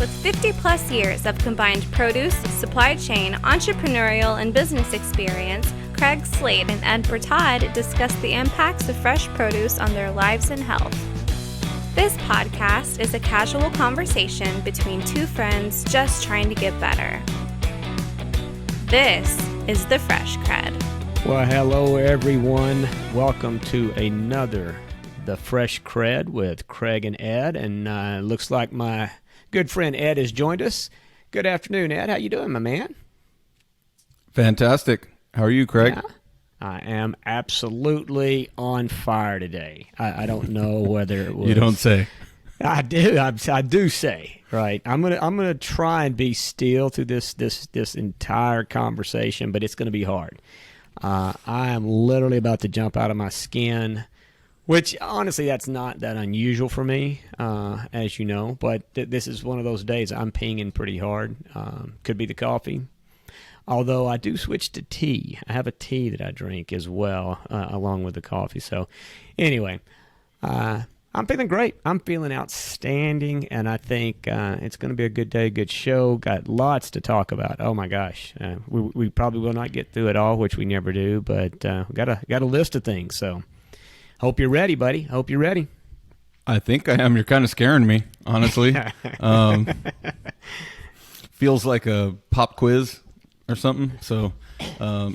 With 50-plus years of combined produce, supply chain, entrepreneurial, and business experience, Craig, Slate, and Ed Bertaud discuss the impacts of fresh produce on their lives and health. This podcast is a casual conversation between two friends just trying to get better. This is the Fresh CrEd. Well, hello everyone. Welcome to another The Fresh CrEd with Craig and Ed, and looks like my good friend Ed has joined us. Good afternoon, Ed. How you doing, my man? Fantastic. How are you, Craig? Yeah, I am absolutely on fire today. I don't know whether it was. You don't say. I do. I do say. Right. I'm gonna try and be still through this entire conversation, but it's gonna be hard. I am literally about to jump out of my skin, which honestly that's not that unusual for me, as you know. But this is one of those days I'm pinging pretty hard. Could be the coffee. Although I do switch to tea. I have a tea that I drink as well, along with the coffee. So anyway, I'm feeling great. I'm feeling outstanding, and I think it's going to be a good day, good show. Got lots to talk about. Oh, my gosh. We probably will not get through it all, which we never do, but we got a list of things. So hope you're ready, buddy. Hope you're ready. I think I am. You're kind of scaring me, honestly. Feels like a pop quiz or something. So,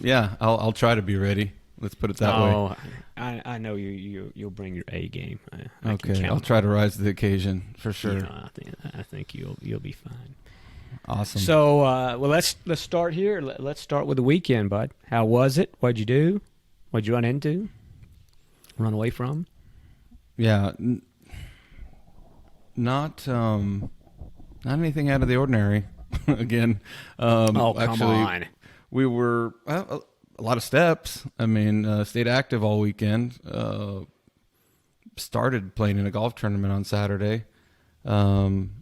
yeah, I'll try to be ready. Let's put it that way. Oh, I know you'll bring your A game. I Okay, I'll try to rise to the occasion for sure. Yeah, I think you'll be fine. Awesome. So, well, let's start here. Let's start with the weekend, bud. How was it? What'd you do? What'd you run into? Run away from? Yeah, not anything out of the ordinary. Again, Come actually, on. We were a lot of steps. I mean, stayed active all weekend. Started playing in a golf tournament on Saturday, and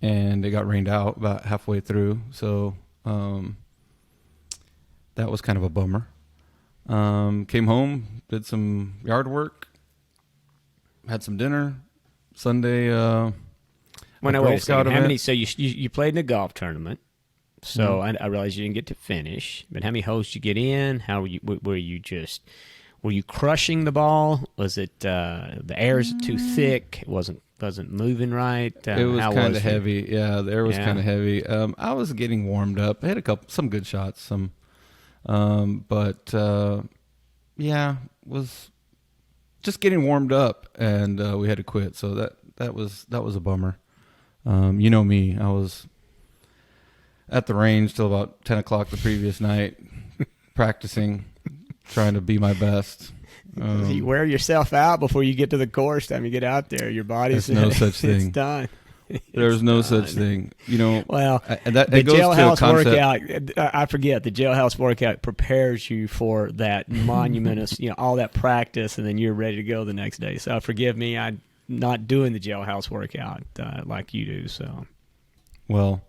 it got rained out about halfway through. So that was kind of a bummer. Came home, did some yard work, had some dinner. Sunday, Girl Scout event. So you played in a golf tournament. So I realized you didn't get to finish. But how many holes did you get in? How were you? Were you crushing the ball? Was it the air's too thick? It wasn't moving right. It was kind of heavy. Yeah, the air was kind of heavy. I was getting warmed up. I had some good shots. But was just getting warmed up, and we had to quit. So that was a bummer. You know me. I was at the range till about 10 o'clock the previous night, practicing, trying to be my best. You wear yourself out before you get to the course. Time you get out there, your body's no such thing. It's done. There's no such thing. You know. Well, the jailhouse workout. I forget the jailhouse workout prepares you for that monumentous, all that practice, and then you're ready to go the next day. So forgive me, I'm not doing the jailhouse workout like you do. So, well.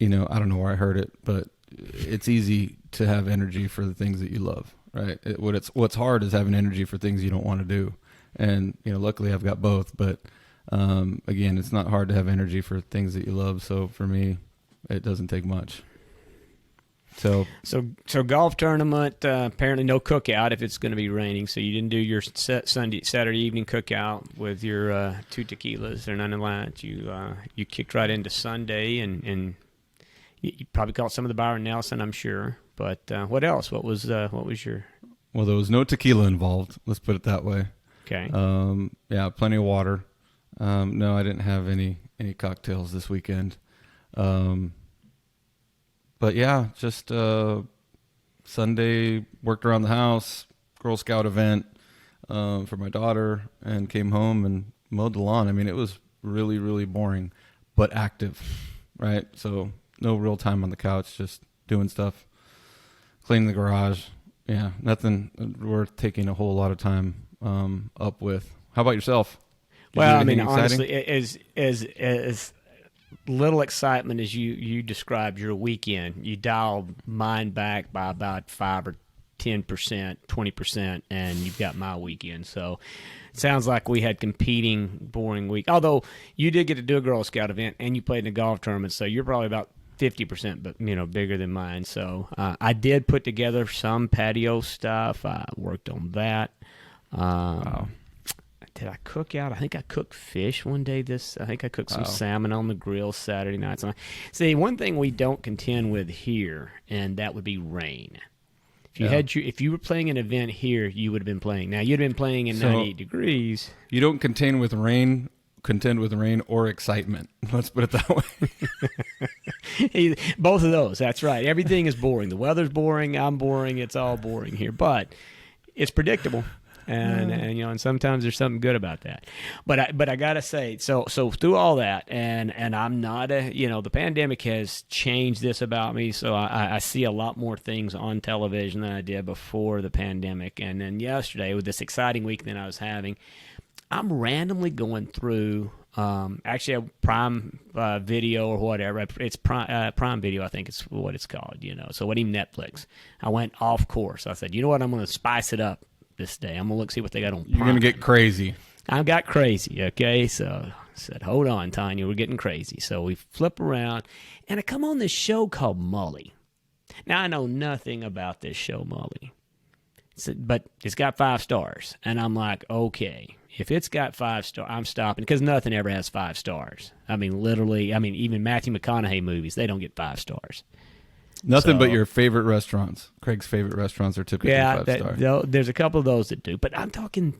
I don't know where I heard it, but it's easy to have energy for the things that you love, right? What's hard is having energy for things you don't want to do. And, luckily I've got both, but, again, it's not hard to have energy for things that you love. So for me, it doesn't take much. So golf tournament, apparently no cookout if it's going to be raining. So you didn't do your Saturday evening cookout with your 2 tequilas or none of that. You kicked right into Sunday and you probably caught some of the Byron Nelson, I'm sure. But what else? What was your? Well, there was no tequila involved. Let's put it that way. Okay. Yeah, plenty of water. No, I didn't have any cocktails this weekend. But yeah, just Sunday worked around the house, Girl Scout event for my daughter, and came home and mowed the lawn. I mean, it was really, really boring, but active, right? So no real time on the couch, just doing stuff, cleaning the garage. Yeah, nothing worth taking a whole lot of time up with. How about yourself? Well, I mean, honestly, as little excitement as you described your weekend, you dialed mine back by about 5 or 10%, 20%, and you've got my weekend. So it sounds like we had competing boring week. Although you did get to do a Girl Scout event and you played in a golf tournament, so you're probably about 50%, but bigger than mine. So I did put together some patio stuff. I worked on that. Wow. Did I cook out? I think I cooked fish one day. I think I cooked some salmon on the grill Saturday night. So, see, one thing we don't contend with here, and that would be rain. If you were playing an event here, you would have been playing. Now you'd have been playing in 98 degrees. You don't contend with rain or excitement. Let's put it that way. Both of those. That's right. Everything is boring. The weather's boring. I'm boring. It's all boring here, but it's predictable. And sometimes there's something good about that, but I gotta say, so through all that, and I'm not the pandemic has changed this about me, so I see a lot more things on television than I did before the pandemic. And then yesterday, with this exciting week that I was having, I'm randomly going through actually a Prime Video or whatever. It's Prime Video, I think it's what it's called. So what even Netflix. I went off course. I said, you know what, I'm going to spice it up this day. I'm going to see what they got on Prime. You're going to get crazy. I got crazy, okay? So I said, hold on, Tanya, we're getting crazy. So we flip around, and I come on this show called Mully. Now, I know nothing about this show, Mully, but it's got 5 stars. And I'm like, okay, if it's got 5 stars, I'm stopping, because nothing ever has 5 stars. I mean, literally, even Matthew McConaughey movies, they don't get 5 stars. Nothing but your favorite restaurants. Craig's favorite restaurants are typically 5 stars. There's a couple of those that do. But I'm talking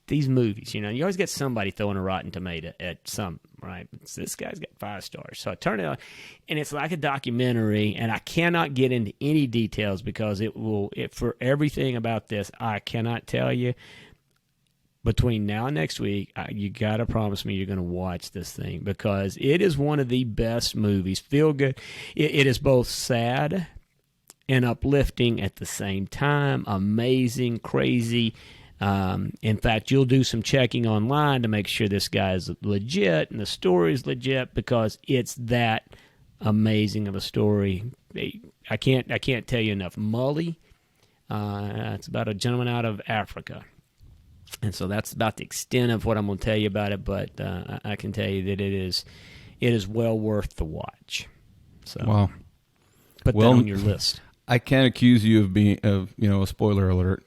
these movies. You always get somebody throwing a rotten tomato at some, right? This guy's got 5 stars. So I turn it on, and it's like a documentary, and I cannot get into any details because for everything about this, I cannot tell you. Between now and next week, you got to promise me you're going to watch this thing, because it is one of the best movies. Feel good. It is both sad and uplifting at the same time. Amazing, crazy. In fact, you'll do some checking online to make sure this guy is legit and the story is legit, because it's that amazing of a story. I can't tell you enough. Mully. It's about a gentleman out of Africa. And so that's about the extent of what I'm going to tell you about it, but I can tell you that it is well worth the watch. So wow. Put that on your list. I can't accuse you of being a spoiler alert,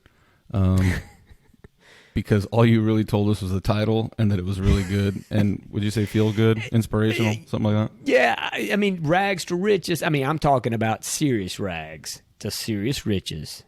because all you really told us was the title and that it was really good. And would you say feel good, inspirational, something like that? Yeah, I mean, rags to riches. I mean, I'm talking about serious rags to serious riches.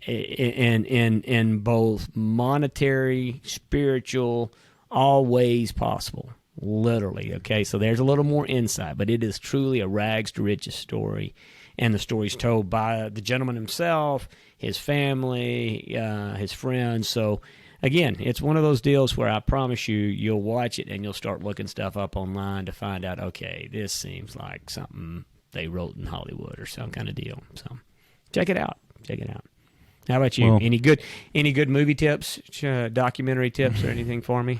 In both monetary, spiritual, all ways possible, literally. Okay, so there's a little more insight, but it is truly a rags to riches story, and the story's told by the gentleman himself, his family, his friends. So again, it's one of those deals where I promise you'll watch it and you'll start looking stuff up online to find out, okay, this seems like something they wrote in Hollywood or some kind of deal. So check it out. How about you? Well, any good movie tips, documentary tips, or anything for me?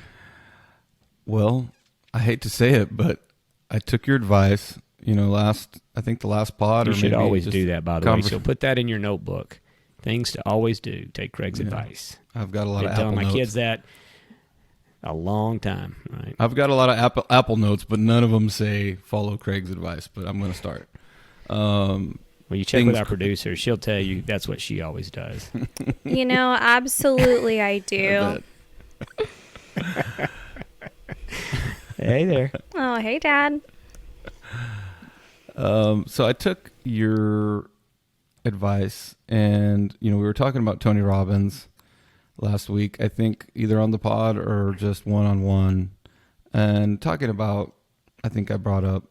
Well, I hate to say it, but I took your advice. The last pod. You should always do that, by the way. So put that in your notebook. Things to always do. Take Craig's advice. I've got a lot of Apple telling my notes. kids that a long time. Right? I've got a lot of Apple notes, but none of them say follow Craig's advice. But I'm going to start. Well, you check with our producer. She'll tell you that's what she always does. Absolutely I do. Hey there. Oh, hey, Dad. So I took your advice, and we were talking about Tony Robbins last week, I think either on the pod or just one-on-one, and talking about, I think I brought up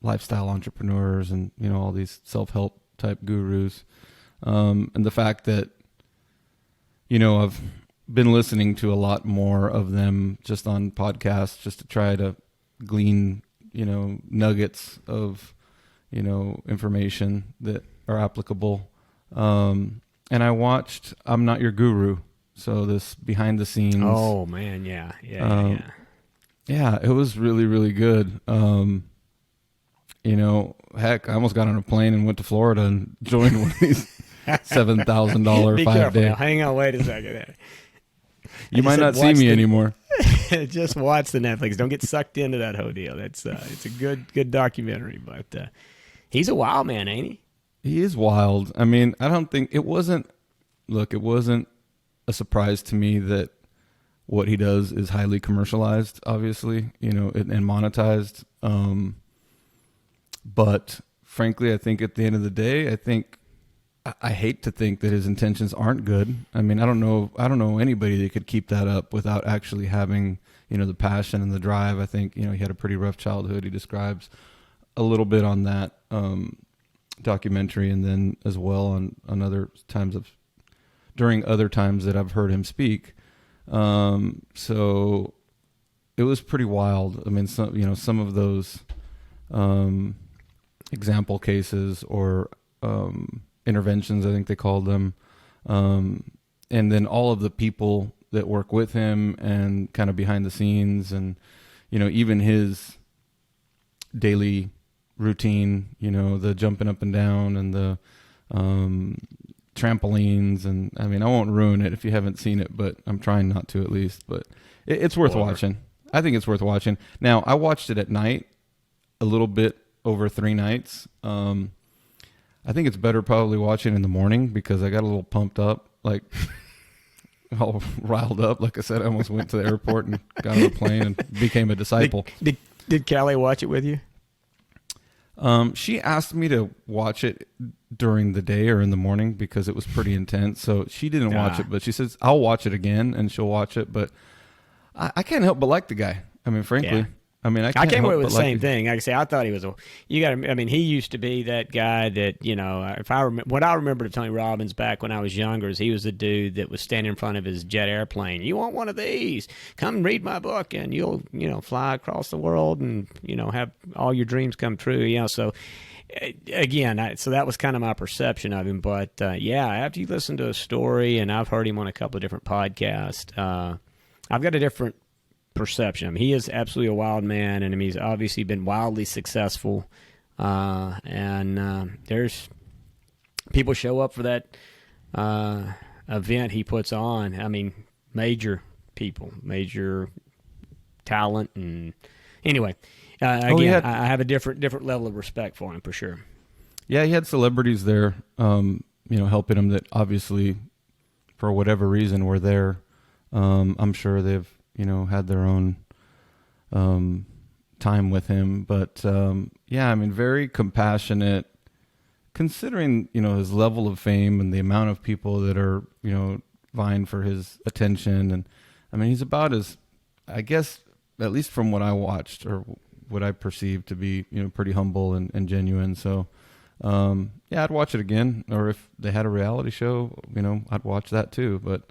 lifestyle entrepreneurs and all these self-help type gurus, and the fact that I've been listening to a lot more of them just on podcasts, just to try to glean nuggets of information that are applicable, and I watched I'm Not Your Guru, so this behind the scenes. Oh man, yeah, it was really, really good. Heck, I almost got on a plane and went to Florida and joined one of these $7,000 Be 5 careful day. now. Hang on, wait a second. You might not see me anymore. Just watch the Netflix. Don't get sucked into that whole deal. It's a good documentary, but he's a wild man, ain't he? He is wild. I mean, I don't think it wasn't a surprise to me that what he does is highly commercialized, obviously, and monetized. But frankly, I think at the end of the day, I hate to think that his intentions aren't good. I mean, I don't know anybody that could keep that up without actually having, the passion and the drive. I think, he had a pretty rough childhood. He describes a little bit on that documentary, and then as well on other times during other times that I've heard him speak. So it was pretty wild. I mean, some of those example cases or interventions, I think they called them, and then all of the people that work with him and kind of behind the scenes, and even his daily routine, the jumping up and down and the trampolines, and I mean, I won't ruin it if you haven't seen it, but I'm trying not to, at least. But it's worth watching. I think it's worth watching. Now, I watched it at night a little bit over 3 nights. I think it's better probably watching in the morning because I got a little pumped up, like all riled up. Like I said, I almost went to the airport and got on a plane and became a disciple. Did Callie watch it with you? She asked me to watch it during the day or in the morning because it was pretty intense. So she didn't watch it, but she says, I'll watch it again, and she'll watch it. But I can't help but like the guy. I mean, frankly. Yeah. I mean, I came away with the same thing. Like I say, I thought he was he used to be that guy that, what I remember of Tony Robbins back when I was younger is he was the dude that was standing in front of his jet airplane. You want one of these? Come read my book and you'll, fly across the world and, have all your dreams come true. So again, so that was kind of my perception of him. But after you listen to a story, and I've heard him on a couple of different podcasts, I've got a different perception. I mean, he is absolutely a wild man, and he's obviously been wildly successful. And there's people show up for that event he puts on. I mean, major people, major talent, and anyway, again, I have a different level of respect for him for sure. Yeah, he had celebrities there, helping him that obviously, for whatever reason, were there. I'm sure they've had their own time with him. But, I mean, very compassionate, considering, his level of fame and the amount of people that are, vying for his attention. And, I mean, he's about as, I guess, at least from what I watched or what I perceived to be, pretty humble and genuine. So, I'd watch it again. Or if they had a reality show, I'd watch that too. But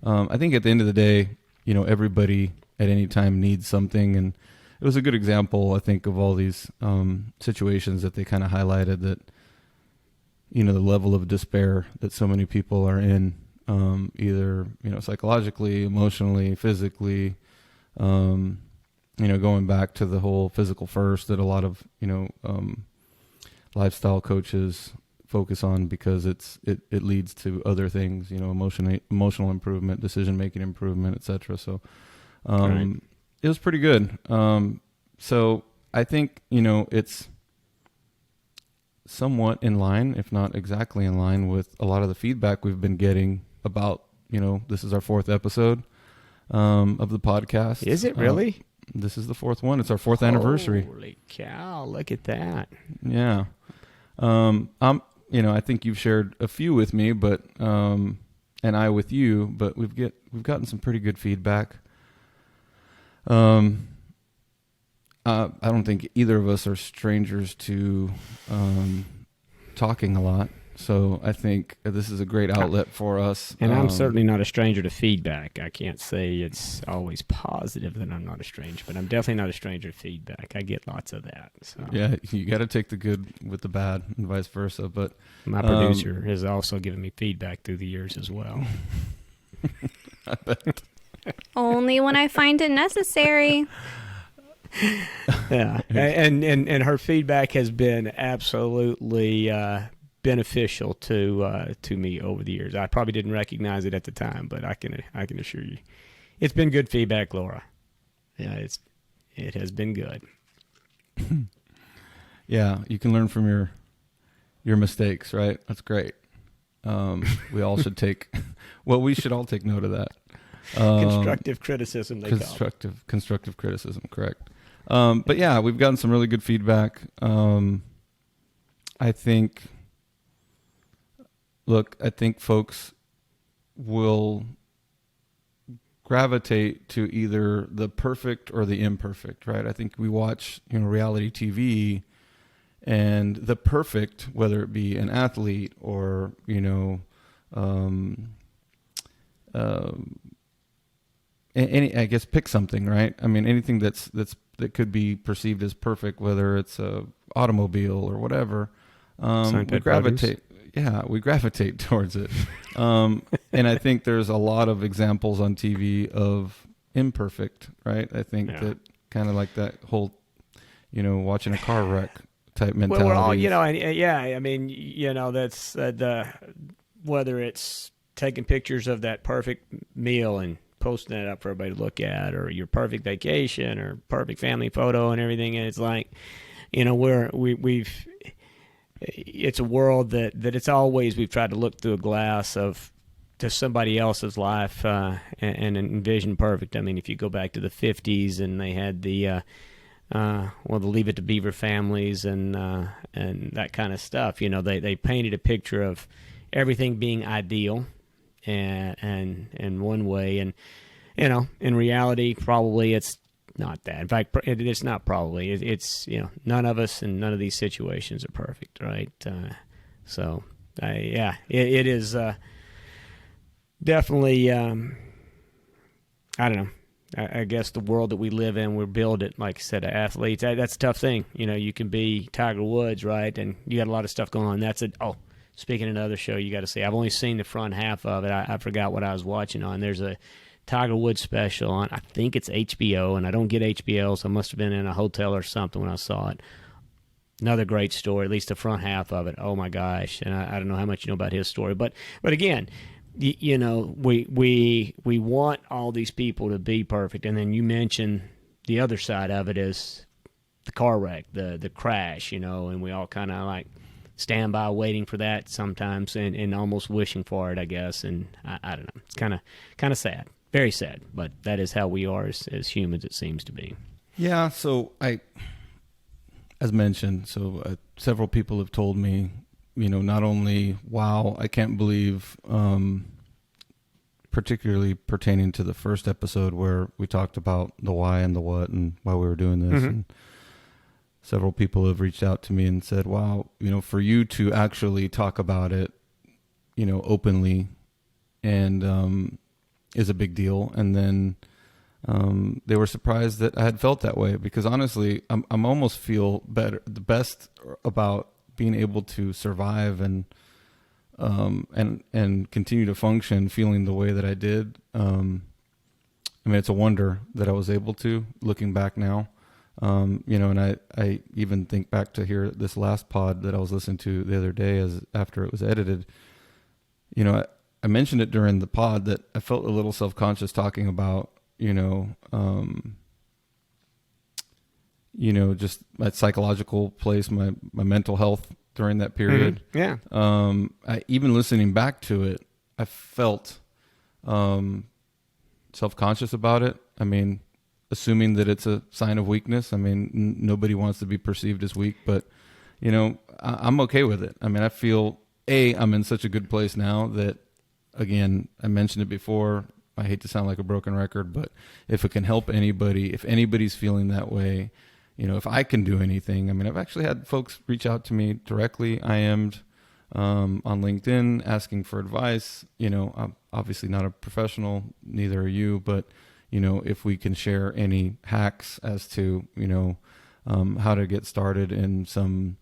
I think at the end of the day, everybody at any time needs something. And it was a good example, I think, of all these situations that they kind of highlighted that, the level of despair that so many people are in, either, psychologically, emotionally, physically, going back to the whole physical first that a lot of, lifestyle coaches focus on because it leads to other things, emotional improvement, decision-making improvement, etc. So It was pretty good. So I think, it's somewhat in line, if not exactly in line with a lot of the feedback we've been getting about, this is our 4th episode of the podcast. Is it really? This is the 4th one. It's our 4th anniversary. Holy cow, look at that. Yeah. I think you've shared a few with me, but and I with you, but we've gotten some pretty good feedback. I don't think either of us are strangers to talking a lot. So I think this is a great outlet for us. And I'm certainly not a stranger to feedback. I can't say it's always positive that I'm not a stranger, but I'm definitely not a stranger to feedback. I get lots of that. So. Yeah, you got to take the good with the bad and vice versa. But my producer has also given me feedback through the years as well. I bet. Only when I find it necessary. Yeah, and her feedback has been absolutely beneficial to me over the years. I probably didn't recognize it at the time, but I can assure you, it's been good feedback, Laura. Yeah, it has been good. Yeah, you can learn from your mistakes, right? That's great. We all should take. Well, we should all take note of that. Constructive criticism, they call it. Constructive criticism, correct. But yeah, we've gotten some really good feedback. I think folks will gravitate to either the perfect or the imperfect, right? I think we watch, reality TV, and the perfect, whether it be an athlete or, I guess pick something, right? I mean, anything that could be perceived as perfect, whether it's a automobile or whatever, we gravitate towards it. And I think there's a lot of examples on TV of imperfect, right? I think that kind of like that whole, watching a car wreck type mentality. Well, we're all, I mean, that's whether it's taking pictures of that perfect meal and posting it up for everybody to look at, or your perfect vacation or perfect family photo and everything. And it's like, it's a world that it's always, we've tried to look through a glass to somebody else's life and envision perfect. I mean, if you go back to the 50s and they had the Leave It to Beaver families and that kind of stuff, they painted a picture of everything being ideal and one way, and in reality probably it's not that. In fact, it's not probably. It's none of us in none of these situations are perfect, right? It is definitely. I don't know. I guess the world that we live in, we're built it, like I said, athletes. That's a tough thing. You can be Tiger Woods, right? And you got a lot of stuff going on. That's it. Oh, speaking of another show, you got to see. I've only seen the front half of it. I forgot what I was watching on. There's a Tiger Woods special on, I think it's HBO, and I don't get HBO, so I must have been in a hotel or something when I saw it. Another great story, at least the front half of it. Oh my gosh! And I don't know how much you know about his story, but again, we want all these people to be perfect, and then you mentioned the other side of it is the car wreck, the crash, and we all kind of like stand by waiting for that sometimes, and almost wishing for it, I guess. And I don't know, it's kind of sad. Very sad, but that is how we are as humans, it seems to be. Yeah, so as mentioned, several people have told me, not only, wow, I can't believe, particularly pertaining to the first episode where we talked about the why and the what and why we were doing this. Mm-hmm. And several people have reached out to me and said, wow, for you to actually talk about it, openly and, is a big deal. And then they were surprised that I had felt that way, because honestly, I'm almost feel the best about being able to survive and continue to function feeling the way that I did. I mean, it's a wonder that I was able to, looking back now. And I even think back to hear this last pod that I was listening to the other day after it was edited. I mentioned it during the pod that I felt a little self-conscious talking about, just my psychological place, my mental health during that period. Mm-hmm. Yeah. Even listening back to it, I felt self-conscious about it. I mean, assuming that it's a sign of weakness. I mean, nobody wants to be perceived as weak, but, I'm okay with it. I mean, I feel, I'm in such a good place now that, again, I mentioned it before, I hate to sound like a broken record, but if it can help anybody, if anybody's feeling that way, if I can do anything. I mean, I've actually had folks reach out to me directly. I IM'd on LinkedIn asking for advice. I'm obviously not a professional, neither are you, but, if we can share any hacks as to, how to get started in some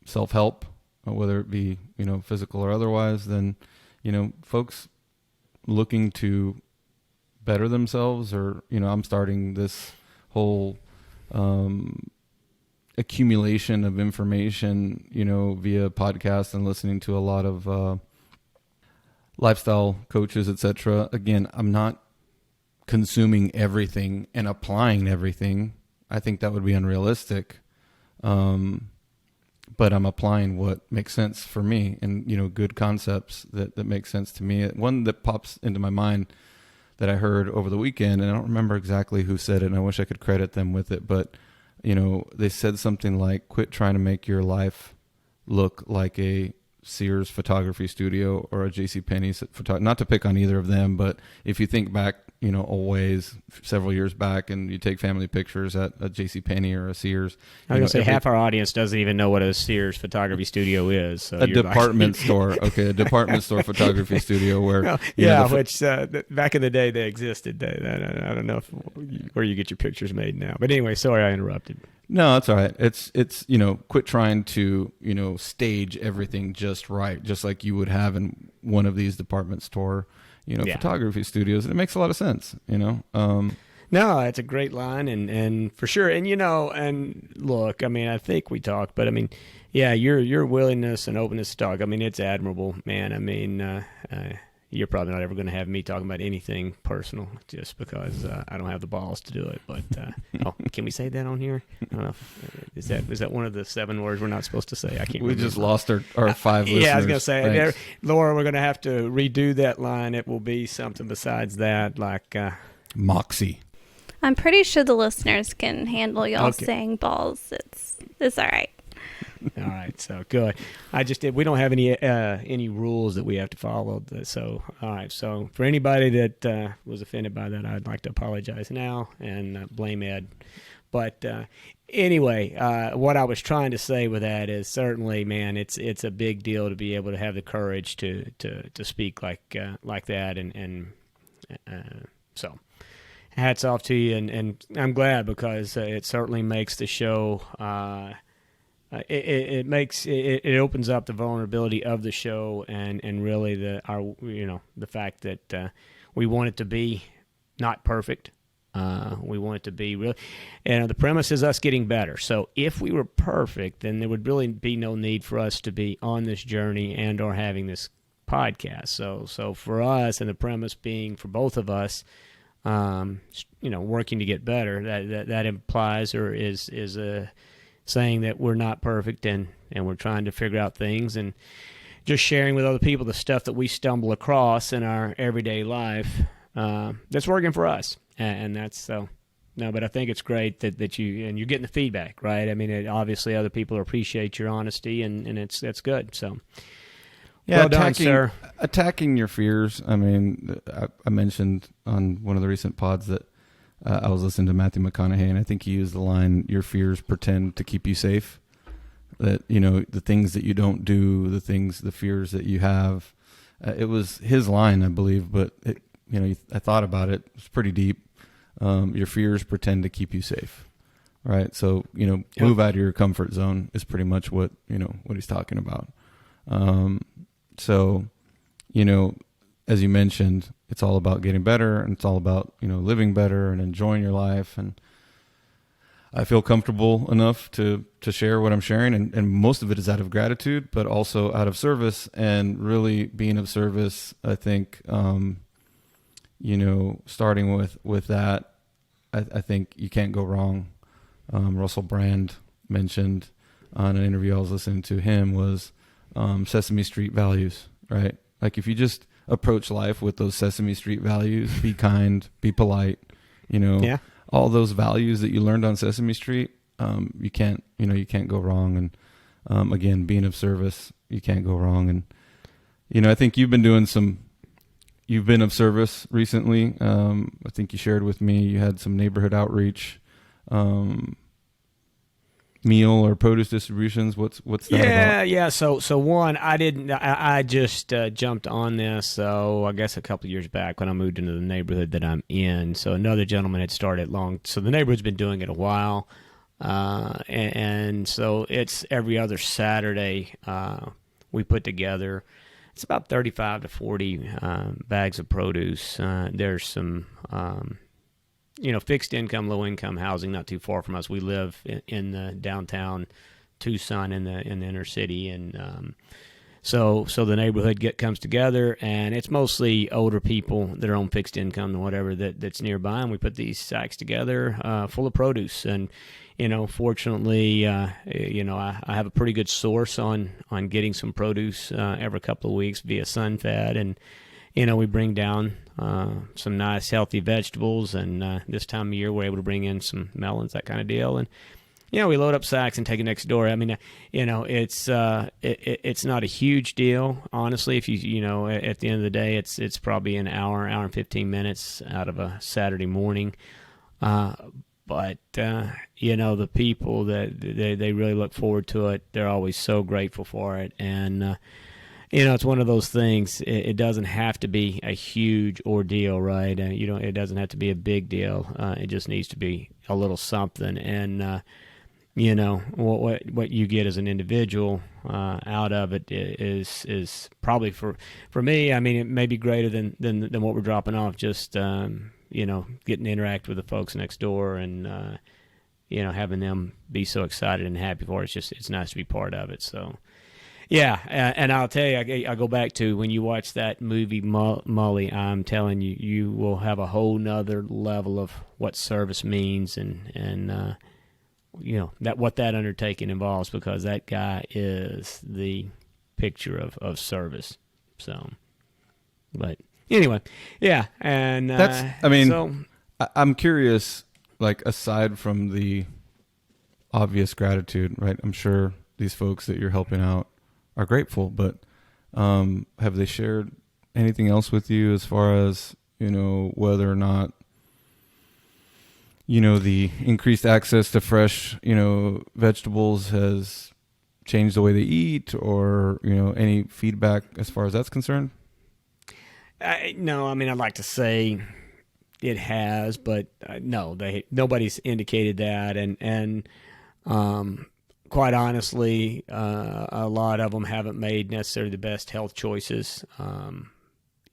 self-help, whether it be, physical or otherwise, then, folks looking to better themselves, or, I'm starting this whole accumulation of information, via podcast and listening to a lot of lifestyle coaches, etc. Again, I'm not consuming everything and applying everything. I think that would be unrealistic. But I'm applying what makes sense for me, and good concepts that make sense to me. One that pops into my mind that I heard over the weekend, and I don't remember exactly who said it, and I wish I could credit them with it, but they said something like, quit trying to make your life look like a Sears photography studio or a JCPenney's not to pick on either of them, but if you think back, a ways several years back, and you take family pictures at a JCPenney or a Sears. I was going to say half our audience doesn't even know what a Sears photography studio is. So a department store, okay, a department store photography studio where... Well, which back in the day they existed. I don't know where you get your pictures made now. But anyway, sorry I interrupted. No, that's all right. It's quit trying to, stage everything just right, just like you would have in one of these department store photography studios. And it makes a lot of sense, No, it's a great line, and for sure. And, and look, I think we talked, but your willingness and openness to talk, it's admirable, man. You're probably not ever going to have me talking about anything personal just because I don't have the balls to do it. But can we say that on here? I don't know. Is that one of the 7 words we're not supposed to say? I can't. We just lost our 5 listeners. Yeah, I was going to say, Laura, we're going to have to redo that line. It will be something besides that, like moxie. I'm pretty sure the listeners can handle y'all saying balls. It's all right. All right, so good. We don't have any rules that we have to follow. So, all right. So, for anybody that was offended by that, I'd like to apologize now and blame Ed. But anyway, what I was trying to say with that is certainly, man, it's a big deal to be able to have the courage to speak like that, and so hats off to you, and I'm glad because it certainly makes the show. It opens up the vulnerability of the show and really the fact that we want it to be not perfect. We want it to be real. And the premise is us getting better. So if we were perfect, then there would really be no need for us to be on this journey and or having this podcast. So for us, and the premise being for both of us, working to get better, that implies or is a saying that we're not perfect and we're trying to figure out things and just sharing with other people the stuff that we stumble across in our everyday life that's working for us. And that's so. No, but I think it's great that you're getting the feedback, right? Obviously other people appreciate your honesty and that's good. So well done, sir. Attacking your fears. I mentioned on one of the recent pods that I was listening to Matthew McConaughey, and I think he used the line, your fears pretend to keep you safe. That, the things that you don't do, the fears that you have. It was his line, I believe, but I thought about it. It's pretty deep. Your fears pretend to keep you safe. Right? So, move out of your comfort zone is pretty much what he's talking about. So, as you mentioned, it's all about getting better, and it's all about, living better and enjoying your life. And I feel comfortable enough to share what I'm sharing. And most of it is out of gratitude, but also out of service, and really being of service. I think, starting with that, I think you can't go wrong. Russell Brand mentioned on an interview I was listening to him was Sesame Street values, right? Like if you just approach life with those Sesame Street values, be kind, be polite, all those values that you learned on Sesame Street, you can't go wrong. And again, being of service, you can't go wrong. And I think you've been of service recently. I think you shared with me you had some neighborhood outreach, meal or produce distributions. What's that about? Yeah. So one, I just jumped on this. So I guess a couple of years back when I moved into the neighborhood that I'm in. So another gentleman had started so the neighborhood's been doing it a while. And so it's every other Saturday, we put together, it's about 35 to 40 bags of produce. There's some, fixed income, low income housing not too far from us. We live in the downtown Tucson in the inner city, and so the neighborhood comes together, and it's mostly older people that are on fixed income and whatever that's nearby, and we put these sacks together full of produce. And fortunately, I have a pretty good source on getting some produce every couple of weeks via SunFed, and we bring down some nice healthy vegetables, and this time of year we're able to bring in some melons, that kind of deal. And we load up sacks and take it next door. I mean, it's not a huge deal, honestly. If at the end of the day, it's probably an hour and 15 minutes out of a Saturday morning. But the people that they really look forward to it. They're always so grateful for it, and it's one of those things. It doesn't have to be a huge ordeal, right? It doesn't have to be a big deal. It just needs to be a little something, and what you get as an individual out of it is probably for me. I mean, it may be greater than what we're dropping off. Just getting to interact with the folks next door, and having them be so excited and happy for it. It's nice to be part of it. So. Yeah, and I'll tell you, I go back to when you watch that movie Mully, I'm telling you, you will have a whole nother level of what service means, and that what that undertaking involves, because that guy is the picture of service. So, but anyway, yeah, and I'm curious, like, aside from the obvious gratitude, right? I'm sure these folks that you're helping out are grateful, but have they shared anything else with you as far as whether or not the increased access to fresh vegetables has changed the way they eat, or any feedback as far as that's concerned? No, I mean, I'd like to say it has, but no, nobody's indicated that, and quite honestly, a lot of them haven't made necessarily the best health choices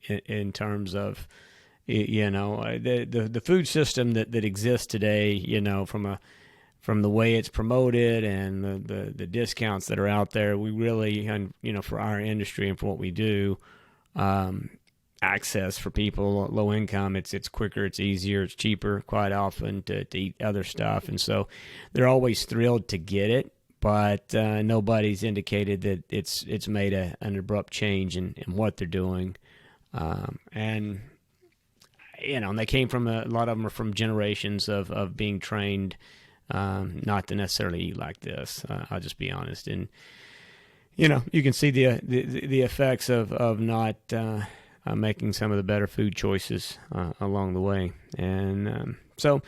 in terms of, the food system that exists today, from the way it's promoted and the discounts that are out there. We really, and for our industry and for what we do, access for people low income, it's quicker, it's easier, it's cheaper quite often to eat other stuff, and so they're always thrilled to get it. But nobody's indicated that it's made an abrupt change in what they're doing, and they came from a lot of them are from generations of being trained not to necessarily eat like this. I'll just be honest, and you can see the effects of not making some of the better food choices along the way, and so.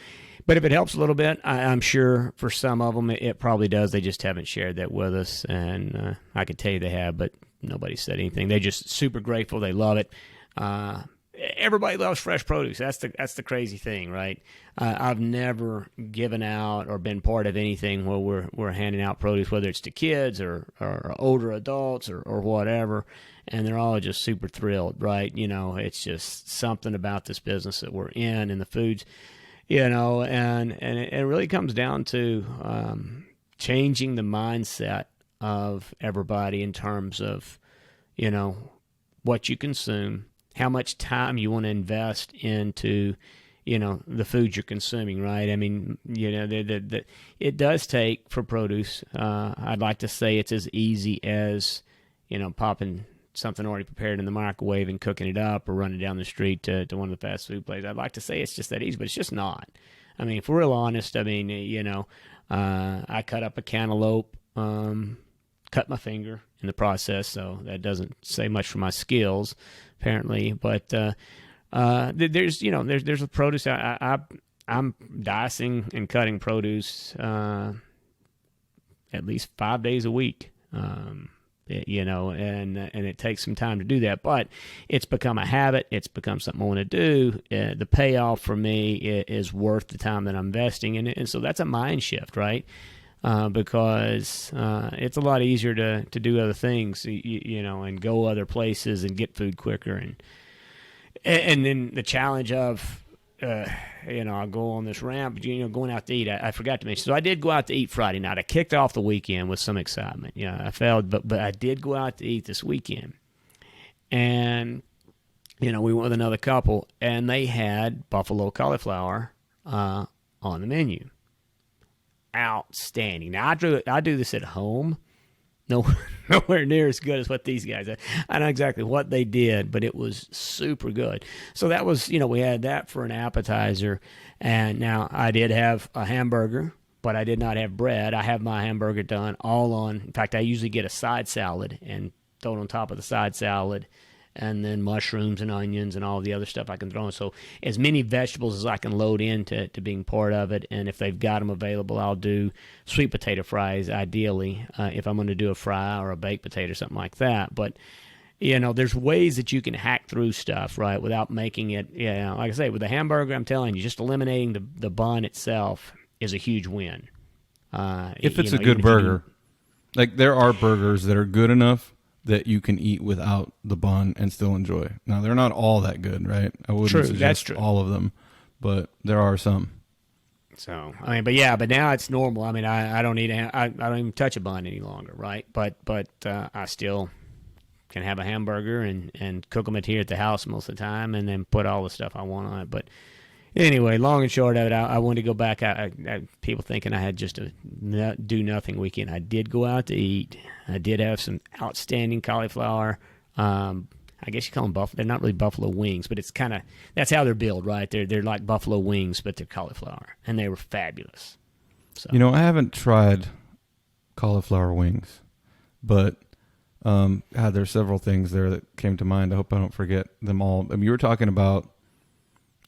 But if it helps a little bit, I'm sure for some of them it probably does. They just haven't shared that with us, and I could tell you they have, but nobody said anything. They're just super grateful. They love it. Everybody loves fresh produce. That's the crazy thing, right? I've never given out or been part of anything where we're handing out produce, whether it's to kids or older adults or whatever, and they're all just super thrilled, right? It's just something about this business that we're in and the foods. And it really comes down to changing the mindset of everybody in terms of, what you consume, how much time you want to invest into, the food you're consuming, right? I mean, it does take for produce. I'd like to say it's as easy as, popping something already prepared in the microwave and cooking it up, or running down the street to one of the fast food places. I'd like to say it's just that easy, but it's just not. I mean, if we're real honest, I mean, I cut up a cantaloupe, cut my finger in the process, so that doesn't say much for my skills, apparently. But there's a produce. I'm dicing and cutting produce at least 5 days a week. And it takes some time to do that, but it's become a habit. It's become something I want to do. The payoff for me is worth the time that I'm investing in it, and so that's a mind shift, right? Because it's a lot easier to do other things, and go other places and get food quicker, and then the challenge of I'll go on this ramp, going out to eat. I forgot to mention. So I did go out to eat Friday night. I kicked off the weekend with some excitement. I failed, but I did go out to eat this weekend. And, we went with another couple, and they had buffalo cauliflower on the menu. Outstanding. Now, I do this at home. Nowhere near as good as what these guys did. I don't know exactly what they did, but it was super good. So that was, we had that for an appetizer. And now I did have a hamburger, but I did not have bread. I have my hamburger done all on. In fact, I usually get a side salad and throw it on top of the side salad, and then mushrooms and onions and all the other stuff I can throw in. So as many vegetables as I can load into being part of it. And if they've got them available, I'll do sweet potato fries, ideally, if I'm going to do a fry or a baked potato, something like that. But, there's ways that you can hack through stuff, right, without making it, like I say, with the hamburger, I'm telling you, just eliminating the bun itself is a huge win. If it's a good burger. Like, there are burgers that are good enough that you can eat without the bun and still enjoy. Now, they're not all that good, right? I wouldn't suggest all of them, but there are some. So, but now it's normal. I don't need I don't even touch a bun any longer, right? But I still can have a hamburger and cook them here at the house most of the time, and then put all the stuff I want on it. But anyway, long and short of it, I wanted to go back. People thinking I had just a do nothing weekend. I did go out to eat. I did have some outstanding cauliflower. I guess you call them buffalo. They're not really buffalo wings, but it's kind of, that's how they're built, right? They're like buffalo wings, but they're cauliflower, and they were fabulous. So. I haven't tried cauliflower wings, but there's several things there that came to mind. I hope I don't forget them all. You were talking about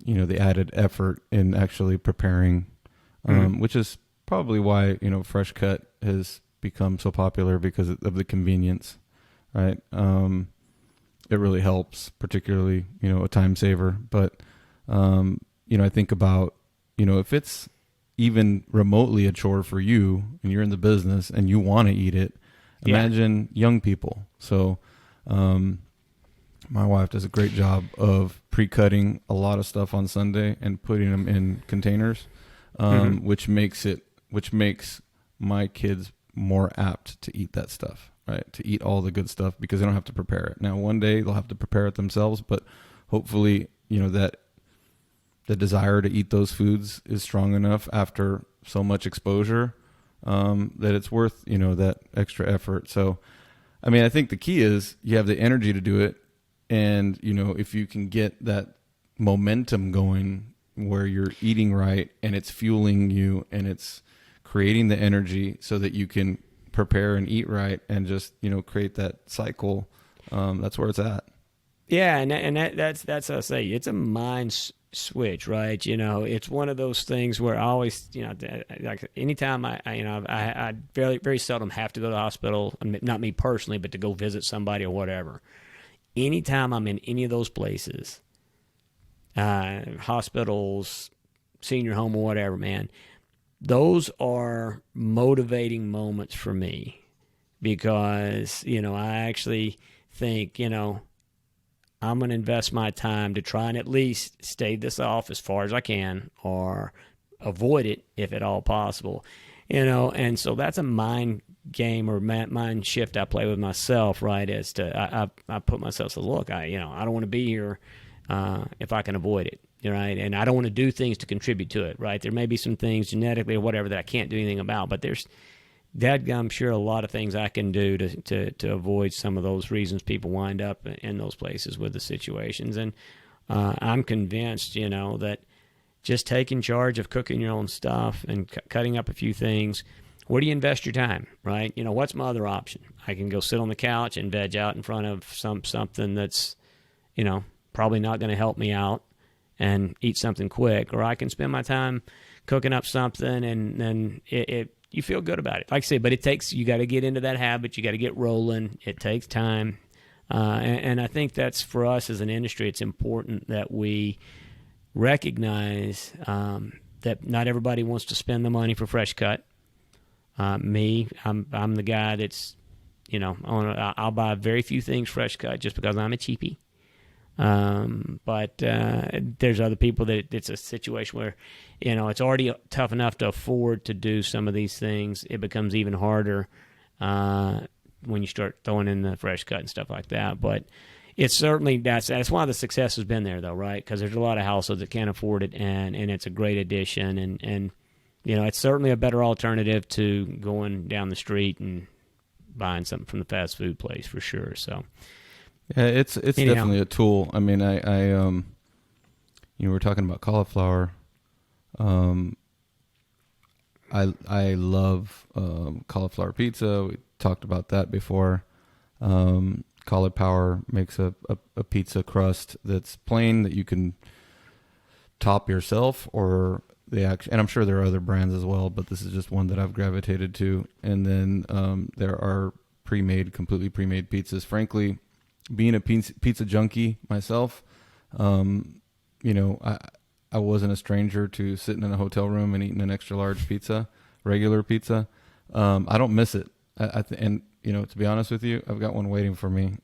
the added effort in actually preparing, which is probably why, fresh cut has become so popular, because of the convenience, right? It really helps, particularly, a time saver. But, I think about, if it's even remotely a chore for you and you're in the business and you want to eat it, imagine young people. So, my wife does a great job of pre-cutting a lot of stuff on Sunday and putting them in containers, which makes my kids more apt to eat that stuff, right? To eat all the good stuff, because they don't have to prepare it. Now, one day they'll have to prepare it themselves, but hopefully, that the desire to eat those foods is strong enough after so much exposure that it's worth, that extra effort. So, I think the key is you have the energy to do it. And, if you can get that momentum going where you're eating right and it's fueling you and it's creating the energy so that you can prepare and eat right and just, create that cycle, that's where it's at. Yeah, and that's what I say. It's a mind switch, right? It's one of those things where I always, like anytime I very, very seldom have to go to the hospital, not me personally, but to go visit somebody or whatever. Anytime I'm in any of those places, hospitals, senior home or whatever, man, those are motivating moments for me, because, I actually think, I'm going to invest my time to try and at least stave this off as far as I can, or avoid it if at all possible, and so that's a mind game or mind shift I play with myself, right? As to I put myself to look, I don't want to be here if I can avoid it, right? And I don't want to do things to contribute to it, right? There may be some things genetically or whatever that I can't do anything about, but there's I'm sure a lot of things I can do to avoid some of those reasons people wind up in those places with the situations. And I'm convinced, that just taking charge of cooking your own stuff and cutting up a few things, where do you invest your time, right? What's my other option? I can go sit on the couch and veg out in front of something that's, probably not going to help me out, and eat something quick, or I can spend my time cooking up something, and then you feel good about it. Like I say, but you got to get into that habit. You got to get rolling. It takes time. And I think that's, for us as an industry, it's important that we recognize that not everybody wants to spend the money for fresh cut. I'm the guy that's, I'll buy very few things fresh cut just because I'm a cheapie. But there's other people that it's a situation where, it's already tough enough to afford to do some of these things. It becomes even harder when you start throwing in the fresh cut and stuff like that. But it's certainly, that's why the success has been there, though, right? Because there's a lot of households that can't afford it, and it's a great addition. And it's certainly a better alternative to going down the street and buying something from the fast food place, for sure. So, yeah, it's definitely a tool. I mean, I we're talking about cauliflower. I love cauliflower pizza. We talked about that before. Cauliflower makes a pizza crust that's plain that you can top yourself, or and I'm sure there are other brands as well, but this is just one that I've gravitated to. And then there are completely pre-made pizzas. Frankly, being a pizza junkie myself, I wasn't a stranger to sitting in a hotel room and eating an extra large pizza, regular pizza. I don't miss it. And to be honest with you, I've got one waiting for me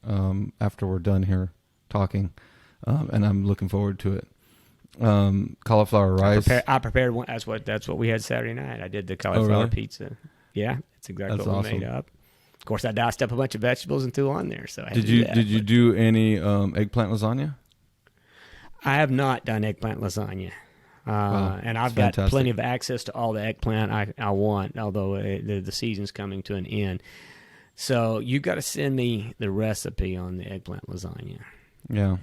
after we're done here talking, and I'm looking forward to it. Cauliflower rice. I prepared one. That's what we had Saturday night. I did the cauliflower pizza. Yeah, that's exactly what awesome. we made up. Of course, I diced up a bunch of vegetables and threw on there. So did you do any eggplant lasagna? I have not done eggplant lasagna. And I've got plenty of access to all the eggplant I want, although the season's coming to an end. So you got to send me the recipe on the eggplant lasagna. Yeah.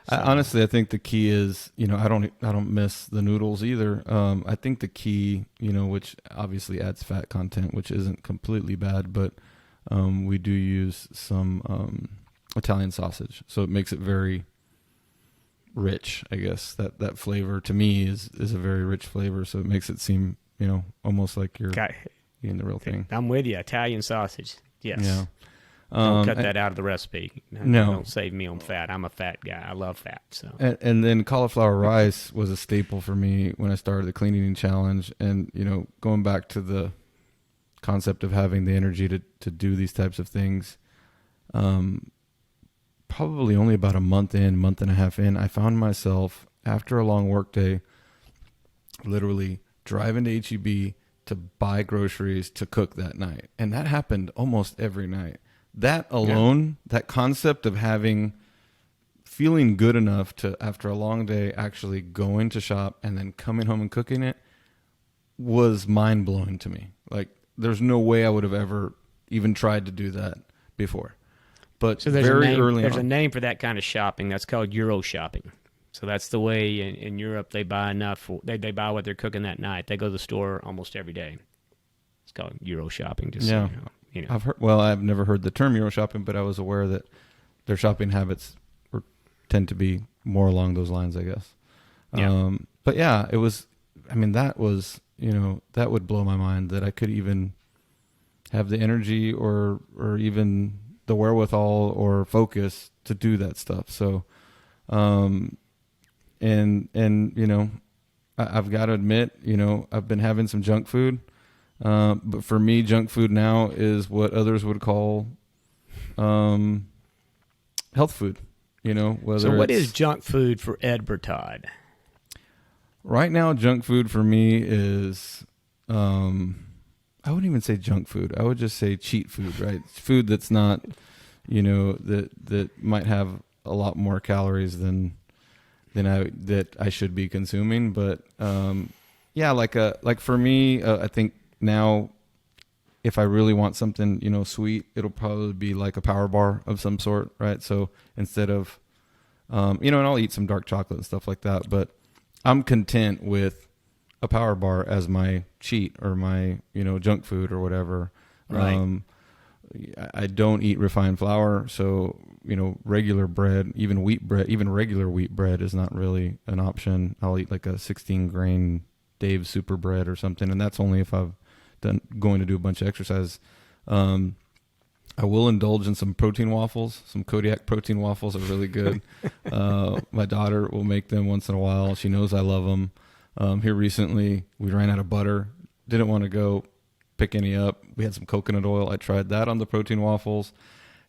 So. Honestly, I think the key is, I don't miss the noodles either. I think the key, which obviously adds fat content, which isn't completely bad, but we do use some Italian sausage, so it makes it very rich. I guess that flavor to me is a very rich flavor, so it makes it seem almost like you're eating the real thing. I'm with you. Italian sausage, yes. Yeah. Don't cut that out of the recipe. No. Don't save me on fat. I'm a fat guy. I love fat. So. And then cauliflower rice was a staple for me when I started the clean eating challenge. And, going back to the concept of having the energy to do these types of things, probably only about a month and a half in, I found myself, after a long work day, literally driving to H-E-B to buy groceries to cook that night. And that happened almost every night. That alone, that concept of feeling good enough to, after a long day, actually going to shop and then coming home and cooking it was mind-blowing to me. Like, there's no way I would have ever even tried to do that before. But so there's a name for that kind of shopping. That's called Euro shopping. So that's the way in Europe they buy enough. They buy what they're cooking that night. They go to the store almost every day. It's called Euro shopping. Just so you know. I've never heard the term Euro shopping, but I was aware that their shopping habits tend to be more along those lines, I guess. Yeah. But yeah, it was. I mean, that was that would blow my mind that I could even have the energy or even the wherewithal or focus to do that stuff. So, and I've got to admit, I've been having some junk food. But for me, junk food now is what others would call health food. So what is junk food for Ed Bertaud? Right now, junk food for me is, I wouldn't even say junk food. I would just say cheat food, right? Food that's not, that might have a lot more calories than I should be consuming. But like for me, I think now, if I really want something, sweet, it'll probably be like a power bar of some sort, right? So instead of, and I'll eat some dark chocolate and stuff like that, but I'm content with a power bar as my cheat or my, junk food or whatever. Right. I don't eat refined flour, so, regular bread, even wheat bread, even regular wheat bread is not really an option. I'll eat like a 16-grain Dave's Super Bread or something, and that's only if I've going to do a bunch of exercise. I will indulge in some protein waffles. Some Kodiak protein waffles are really good. My daughter will make them once in a while. She knows I love them. Here recently, we ran out of butter. Didn't want to go pick any up. We had some coconut oil. I tried that on the protein waffles,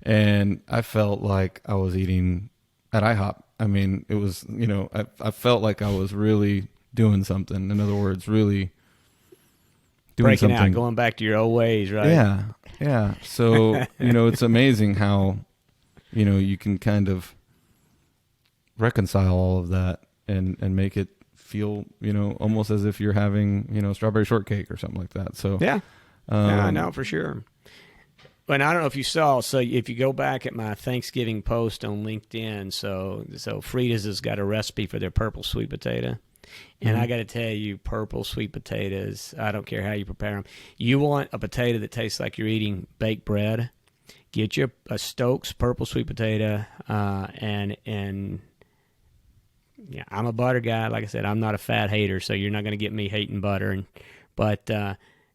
and I felt like I was eating at IHOP. I mean, it was, I felt like I was really doing something. In other words, really doing breaking something. out, going back to your old ways, right? Yeah. So, it's amazing how, you can kind of reconcile all of that and make it feel, almost as if you're having, strawberry shortcake or something like that. So Yeah. I know for sure. But I don't know if you saw, so if you go back at my Thanksgiving post on LinkedIn, so CrEd's has got a recipe for their purple sweet potato. And I got to tell you, purple sweet potatoes, I don't care how you prepare them. You want a potato that tastes like you're eating baked bread, get you a Stokes purple sweet potato, and yeah, I'm a butter guy. Like I said, I'm not a fat hater, so you're not going to get me hating butter. But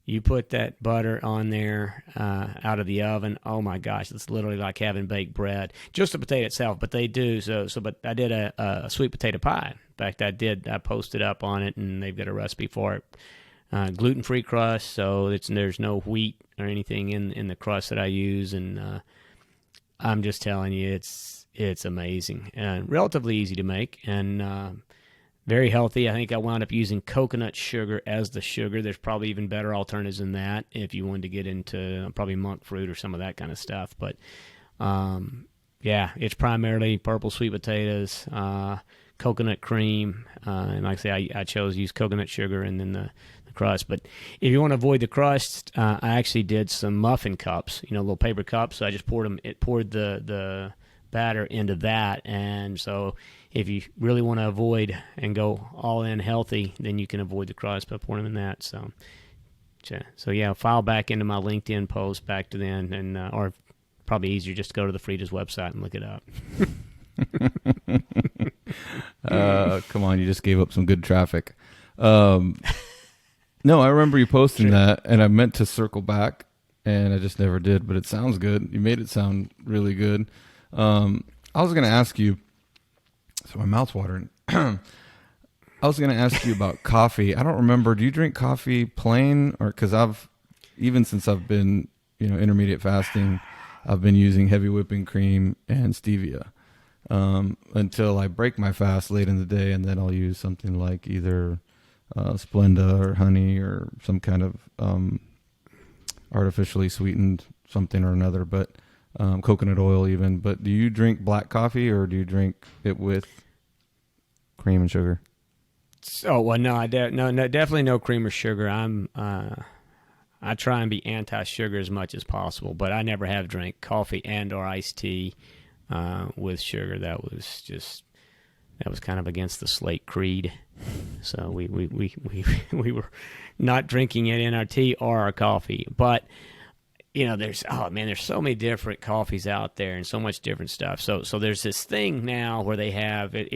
you put that butter on there out of the oven. Oh my gosh, it's literally like having baked bread. Just the potato itself, but they do so. But I did a sweet potato pie. In fact, I posted up on it, and they've got a recipe for it. Gluten-free crust, so there's no wheat or anything in the crust that I use, and I'm just telling you, it's amazing and relatively easy to make, and very healthy. I think I wound up using coconut sugar as the sugar. There's probably even better alternatives than that if you wanted to get into probably monk fruit or some of that kind of stuff. But yeah, it's primarily purple sweet potatoes, coconut cream, and like I say, I chose to use coconut sugar and then the crust. But if you want to avoid the crust, I actually did some muffin cups, little paper cups. So I just poured the batter into that, and so if you really want to avoid and go all in healthy, then you can avoid the crust by pouring them in that. So yeah, file back into my LinkedIn post back to then, and or probably easier just to go to the CrEd's website and look it up. Come on, you just gave up some good traffic. No, I remember you posting that, and I meant to circle back, and I just never did, but it sounds good. You made it sound really good. I was going to ask you, so my mouth's watering. I was going to ask you about coffee. I don't remember, do you drink coffee plain, or because even since I've been, intermediate fasting, I've been using heavy whipping cream and stevia until I break my fast late in the day, and then I'll use something like either Splenda or honey or some kind of artificially sweetened something or another, but coconut oil even. But do you drink black coffee, or do you drink it with cream and sugar? Oh well, no, definitely no cream or sugar. I try and be anti-sugar as much as possible, but I never have drank coffee and or iced tea with sugar. That was kind of against the Slate CrEd. So we were not drinking it in our tea or our coffee. But there's so many different coffees out there and so much different stuff. So there's this thing now where they have it.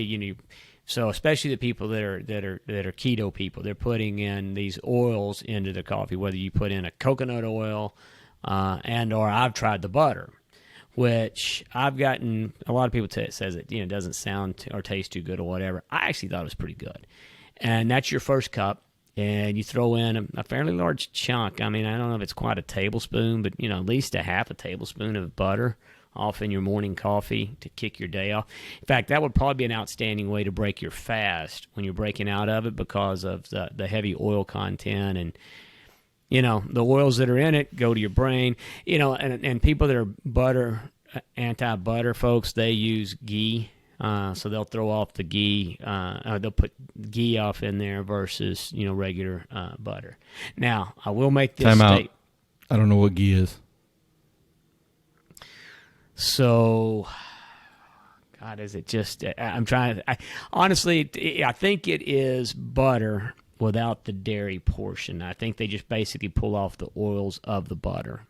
So especially the people that are keto people, they're putting in these oils into the coffee. Whether you put in a coconut oil and or I've tried the butter, which I've gotten a lot of people says it doesn't sound or taste too good or whatever. I actually thought it was pretty good. And that's your first cup, and you throw in a fairly large chunk. I mean, I don't know if it's quite a tablespoon, but at least a half a tablespoon of butter off in your morning coffee to kick your day off. In fact, that would probably be an outstanding way to break your fast when you're breaking out of it, because of the heavy oil content, and the oils that are in it go to your brain. And people that are anti-butter folks, they use ghee. So they'll throw off the ghee. They'll put ghee off in there versus regular butter. Now, I will make this statement. I don't know what ghee is. So, God, is it just? I'm trying. Honestly, I think it is butter without the dairy portion. I think they just basically pull off the oils of the butter.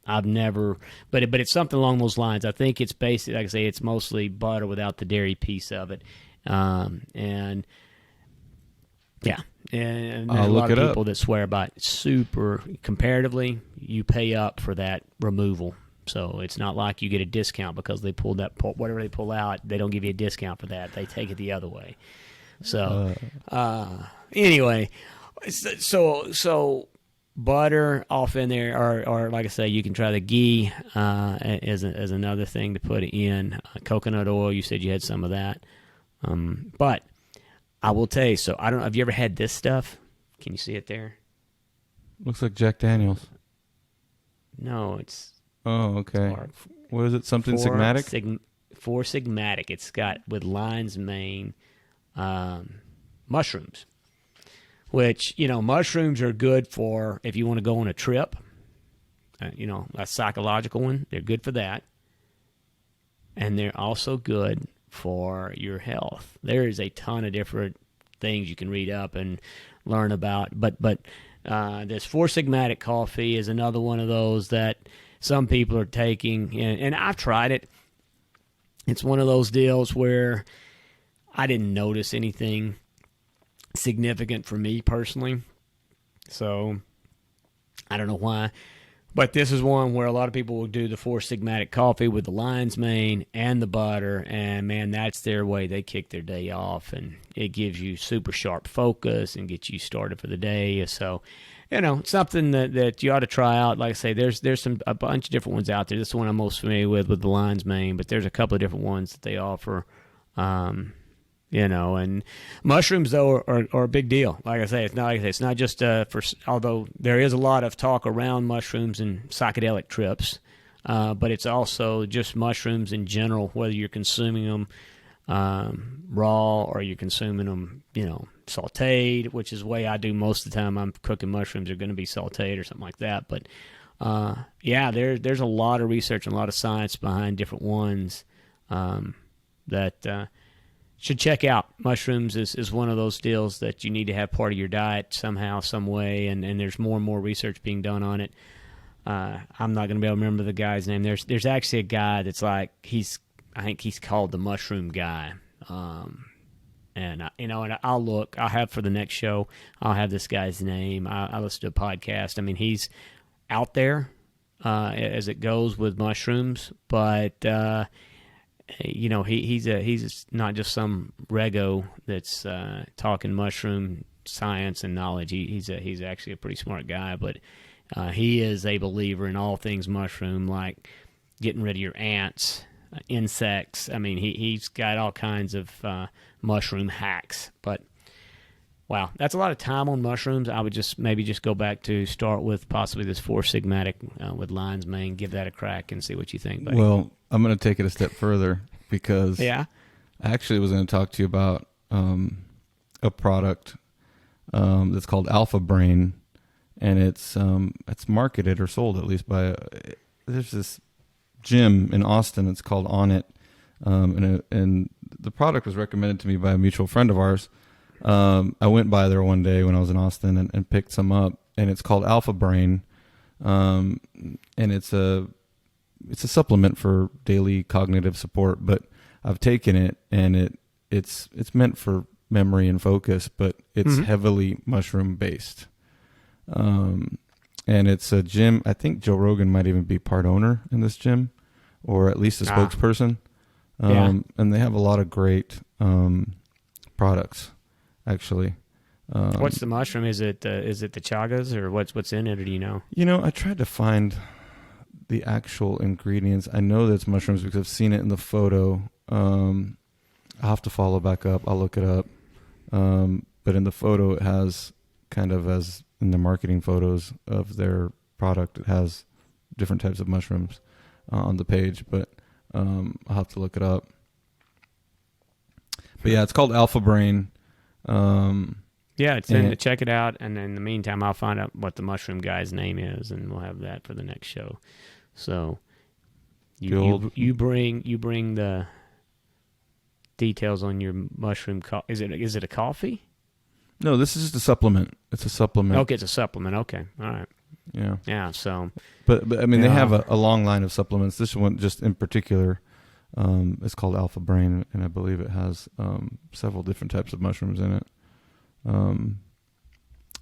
I've never, but it's something along those lines. I think it's basically, like I say, it's mostly butter without the dairy piece of it. And yeah, and there's a lot of people that swear by it. Super comparatively, you pay up for that removal. So it's not like you get a discount because they pulled that, whatever they pull out, they don't give you a discount for that. They take it the other way. So anyway, so butter off in there, or like I say, you can try the ghee as another thing to put in. Coconut oil, you said you had some of that. But I will tell you, so I don't know, have you ever had this stuff? Can you see it there? Looks like Jack Daniels. No, it's... Oh, okay. What is it? Something Sigmatic? Four Sigmatic. It's got with lion's mane mushrooms. Which, mushrooms are good for if you want to go on a trip. A psychological one. They're good for that. And they're also good for your health. There is a ton of different things you can read up and learn about. But this Four Sigmatic coffee is another one of those that some people are taking. And I've tried it. It's one of those deals where I didn't notice anything significant for me personally, so I don't know why, but this is one where a lot of people will do the Four Sigmatic coffee with the lion's mane and the butter, and man, that's their way. They kick their day off, and it gives you super sharp focus and gets you started for the day. So something that you ought to try out. Like I say, there's a bunch of different ones out there. This is the one I'm most familiar with the lion's mane, but there's a couple of different ones that they offer. And mushrooms, though, are a big deal. Like I say, it's not just although there is a lot of talk around mushrooms and psychedelic trips, but it's also just mushrooms in general, whether you're consuming them raw or you're consuming them, sauteed, which is the way I do most of the time. I'm cooking mushrooms, they're going to be sauteed or something like that. But, there's a lot of research and a lot of science behind different ones that... should check out. Mushrooms is one of those deals that you need to have part of your diet somehow, some way, and there's more and more research being done on it. I'm not going to be able to remember the guy's name. There's actually a guy that's like, I think he's called the Mushroom Guy. And I'll look. I'll have for the next show, I'll have this guy's name. I listen to a podcast. I mean, he's out there as it goes with mushrooms, but... he's not just some rego that's talking mushroom science and knowledge. He's actually a pretty smart guy, but he is a believer in all things mushroom, like getting rid of your ants, insects. I mean, he's got all kinds of mushroom hacks. But wow, that's a lot of time on mushrooms. I would maybe just go back to start with possibly this Four Sigmatic with lion's mane. Give that a crack and see what you think, buddy. Well, I'm going to take it a step further because I actually was going to talk to you about a product that's called Alpha Brain, and it's marketed or sold at least by there's this gym in Austin. It's called On It, and the product was recommended to me by a mutual friend of ours. I went by there one day when I was in Austin and picked some up, and it's called Alpha Brain, and it's a supplement for daily cognitive support. But I've taken it, and it's meant for memory and focus, but it's heavily mushroom based. And it's a gym. I think Joe Rogan might even be part owner in this gym, or at least a spokesperson. And they have a lot of great products. Actually, what's the mushroom? Is it the chagas, or what's in it, or do you know? I tried to find the actual ingredients. I know that it's mushrooms because I've seen it in the photo. I'll have to follow back up. I'll look it up. But in the photo, it has kind of, as in the marketing photos of their product, it has different types of mushrooms on the page. But I'll have to look it up. But yeah, it's called Alpha Brain. It's in to check it out, and in the meantime, I'll find out what the mushroom guy's name is, and we'll have that for the next show. So you bring the details on your mushroom. Is it a coffee? No, this is just a supplement. It's a supplement. Okay, it's a supplement. Okay, all right. Yeah. So, but I mean, they have a long line of supplements. This one, just in particular. It's called Alpha Brain, and I believe it has several different types of mushrooms in it.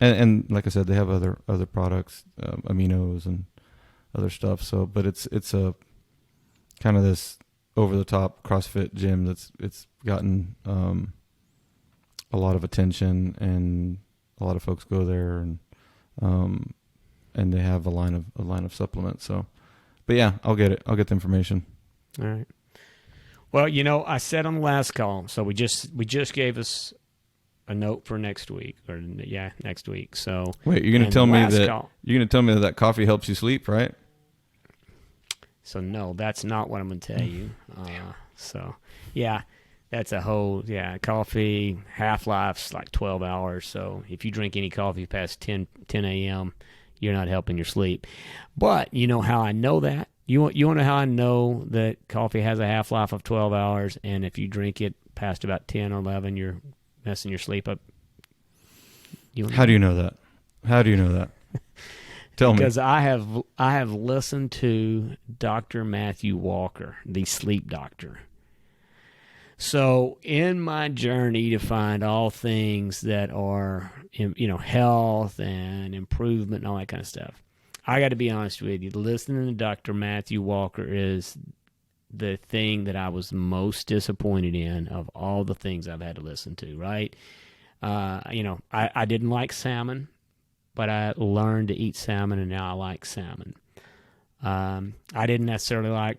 And like I said, they have other products, aminos and other stuff. So, but it's a kind of this over the top CrossFit gym it's gotten a lot of attention, and a lot of folks go there, and and they have a line of supplements. So, but yeah, I'll get it. I'll get the information. All right. Well, I said on the last call, so we just gave us a note for next week, next week. So wait, you're gonna tell me that coffee helps you sleep, right? So no, that's not what I'm gonna tell you. So yeah, that's a whole coffee half-life's like 12 hours. So if you drink any coffee past 10 a.m., you're not helping your sleep. But you know how I know that? You want to know how I know that coffee has a half-life of 12 hours, and if you drink it past about 10 or 11, you're messing your sleep up? How do you know that? How do you know that? Tell me. Because I have listened to Dr. Matthew Walker, the sleep doctor. So in my journey to find all things that are, health and improvement and all that kind of stuff, I got to be honest with you. Listening to Dr. Matthew Walker is the thing that I was most disappointed in of all the things I've had to listen to, right? I didn't like salmon, but I learned to eat salmon, and now I like salmon. I didn't necessarily like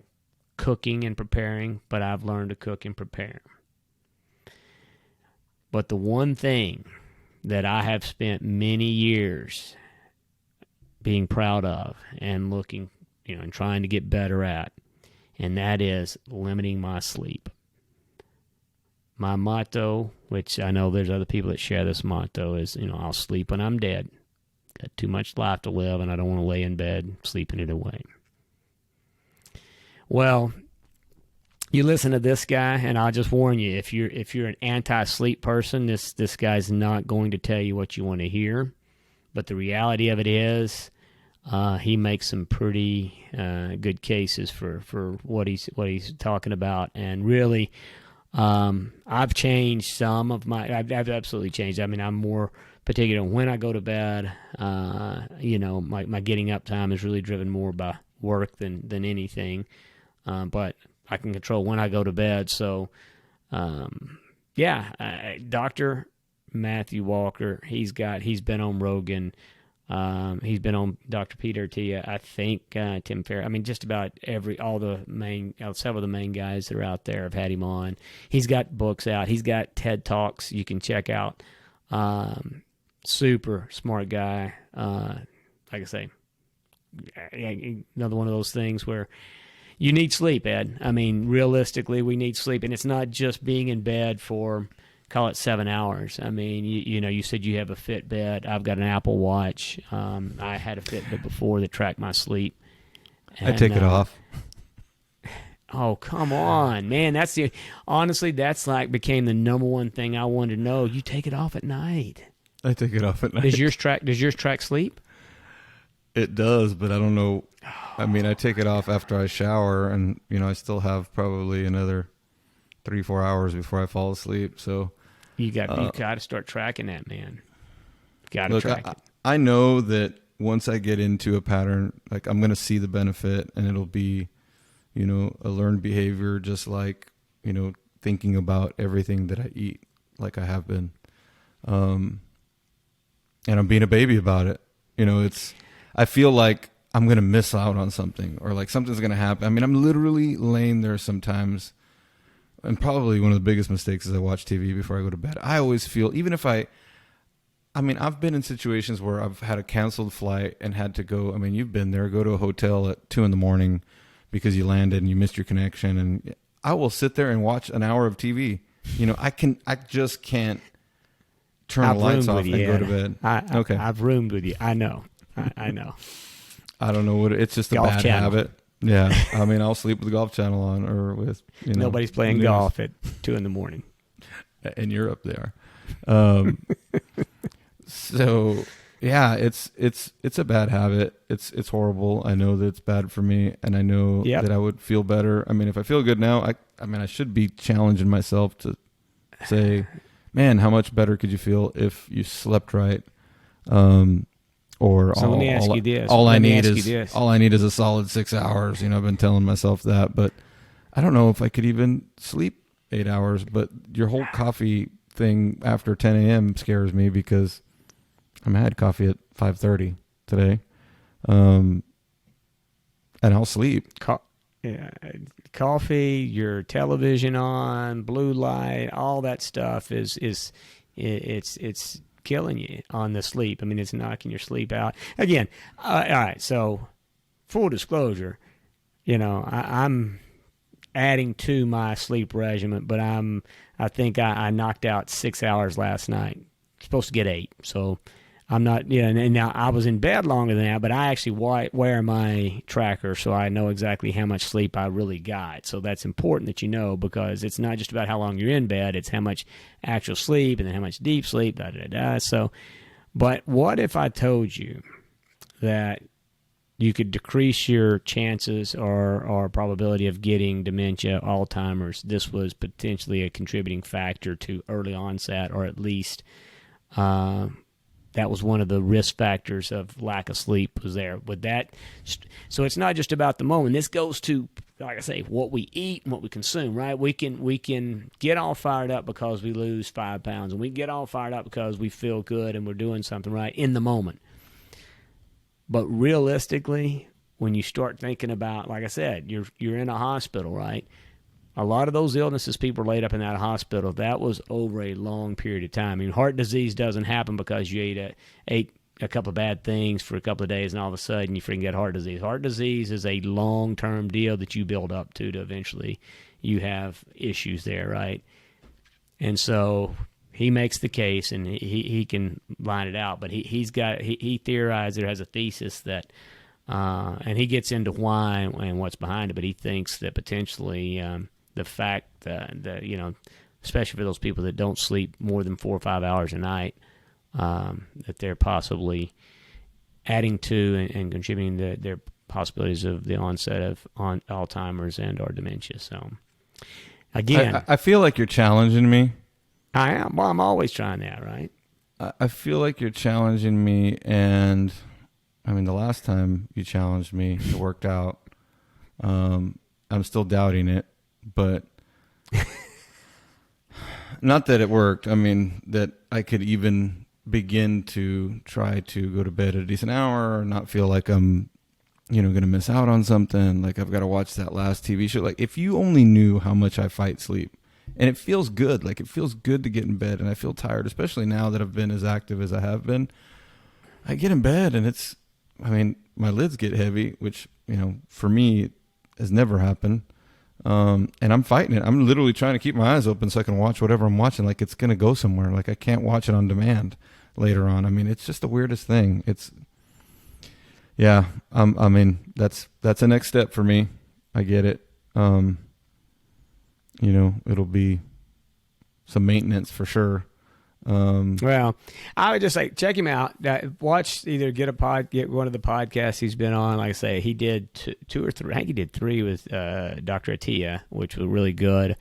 cooking and preparing, but I've learned to cook and prepare. But the one thing that I have spent many years being proud of and looking, and trying to get better at, and that is limiting my sleep. My motto, which I know there's other people that share this motto, is, I'll sleep when I'm dead. Got too much life to live, and I don't want to lay in bed sleeping it away. Well, you listen to this guy, and I'll just warn you, if you're an anti-sleep person, this guy's not going to tell you what you want to hear. But the reality of it is, he makes some pretty good cases for what he's talking about, and really, I've changed some of I've absolutely changed. I mean, I'm more particular when I go to bed. My getting up time is really driven more by work than anything, but I can control when I go to bed. So, Dr. Matthew Walker, he's been on Rogan. He's been on Dr. Peter Attia, I think, Tim Ferriss. I mean, just about several of the main guys that are out there have had him on. He's got books out. He's got TED Talks you can check out. Super smart guy. Like I say, another one of those things where you need sleep, Ed. I mean, realistically, we need sleep. And it's not just being in bed for, call it 7 hours. I mean, you said you have a Fitbit. I've got an Apple Watch. I had a Fitbit before that tracked my sleep. And, I take it off. Oh, come on, man. Honestly, that's like became the number one thing I wanted to know. You take it off at night. I take it off at night. Does yours track sleep? It does, but I don't know. I mean, I take it off after I shower, and I still have probably another 3-4 hours before I fall asleep. So you got to start tracking that, man. Got to track it. I know that once I get into a pattern, like I'm going to see the benefit, and it'll be, a learned behavior, just like, thinking about everything that I eat, like I have been. And I'm being a baby about it. I feel like I'm going to miss out on something, or like something's going to happen. I mean, I'm literally laying there sometimes, and probably one of the biggest mistakes is I watch TV before I go to bed. I always feel, even if I've been in situations where I've had a canceled flight and had to go, you've been there, go to a hotel at 2 a.m. because you landed and you missed your connection. And I will sit there and watch an hour of TV. I just can't turn the lights off and go to bed. Okay. I've roomed with you. I know. I know. I don't know what it's just a golf bad channel. habit. Yeah. I'll sleep with the Golf Channel on, or with, nobody's playing news. golf at 2 a.m. In Europe they are. So yeah, it's a bad habit. It's horrible. I know that it's bad for me, and I know that I would feel better. If I feel good now, I should be challenging myself to say, man, how much better could you feel if you slept right? Let me ask you this. All I need is a solid 6 hours. I've been telling myself that, but I don't know if I could even sleep 8 hours. But your whole coffee thing after 10 a.m. scares me, because I had coffee at 5:30 today. and I'll sleep. Yeah, coffee, your television on, blue light, all that stuff it's killing you on the sleep. I mean, it's knocking your sleep out. Again, all right. So, full disclosure, I'm adding to my sleep regimen, but I think I knocked out 6 hours last night. Supposed to get 8, so. I'm not, and now I was in bed longer than that, but I actually wear my tracker so I know exactly how much sleep I really got. So that's important that you know, because it's not just about how long you're in bed, it's how much actual sleep and then how much deep sleep, So, but what if I told you that you could decrease your chances or probability of getting dementia, Alzheimer's? This was potentially a contributing factor to early onset, or at least that was one of the risk factors of lack of sleep was there with that. So it's not just about the moment. This goes to, like I say, what we eat and what we consume, right? We can get all fired up because we lose 5 pounds, and we get all fired up because we feel good and we're doing something right in the moment. But realistically, when you start thinking about, like I said, you're in a hospital, right? A lot of those illnesses people are laid up in that hospital, that was over a long period of time. I mean, heart disease doesn't happen because you ate a couple of bad things for a couple of days and all of a sudden you freaking get heart disease. Heart disease is a long-term deal that you build up to eventually you have issues there, right? And so he makes the case, and he can line it out, but he theorized, there has a thesis that, and he gets into why and what's behind it, but he thinks that potentially the fact that, especially for those people that don't sleep more than 4 or 5 hours a night, that they're possibly adding to and contributing to their possibilities of the onset of Alzheimer's and or dementia. So, again, I feel like you're challenging me. I am. Well, I'm always trying that, right? I feel like you're challenging me, and I mean, the last time you challenged me, it worked out. I'm still doubting it, but not that it worked. I mean, that I could even begin to try to go to bed at a decent hour or not feel like I'm, going to miss out on something. Like I've got to watch that last TV show. Like if you only knew how much I fight sleep, and it feels good. Like it feels good to get in bed, and I feel tired, especially now that I've been as active as I have been. I get in bed and my lids get heavy, which, for me has never happened. And I'm fighting it. I'm literally trying to keep my eyes open so I can watch whatever I'm watching. Like it's going to go somewhere. Like I can't watch it on demand later on. I mean, it's just the weirdest thing. That's the next step for me. I get it. It'll be some maintenance for sure. Well, I would just say check him out. Watch, either get one of the podcasts he's been on. Like I say, he did 2 or 3. I think he did 3 with Dr. Attia, which was really good.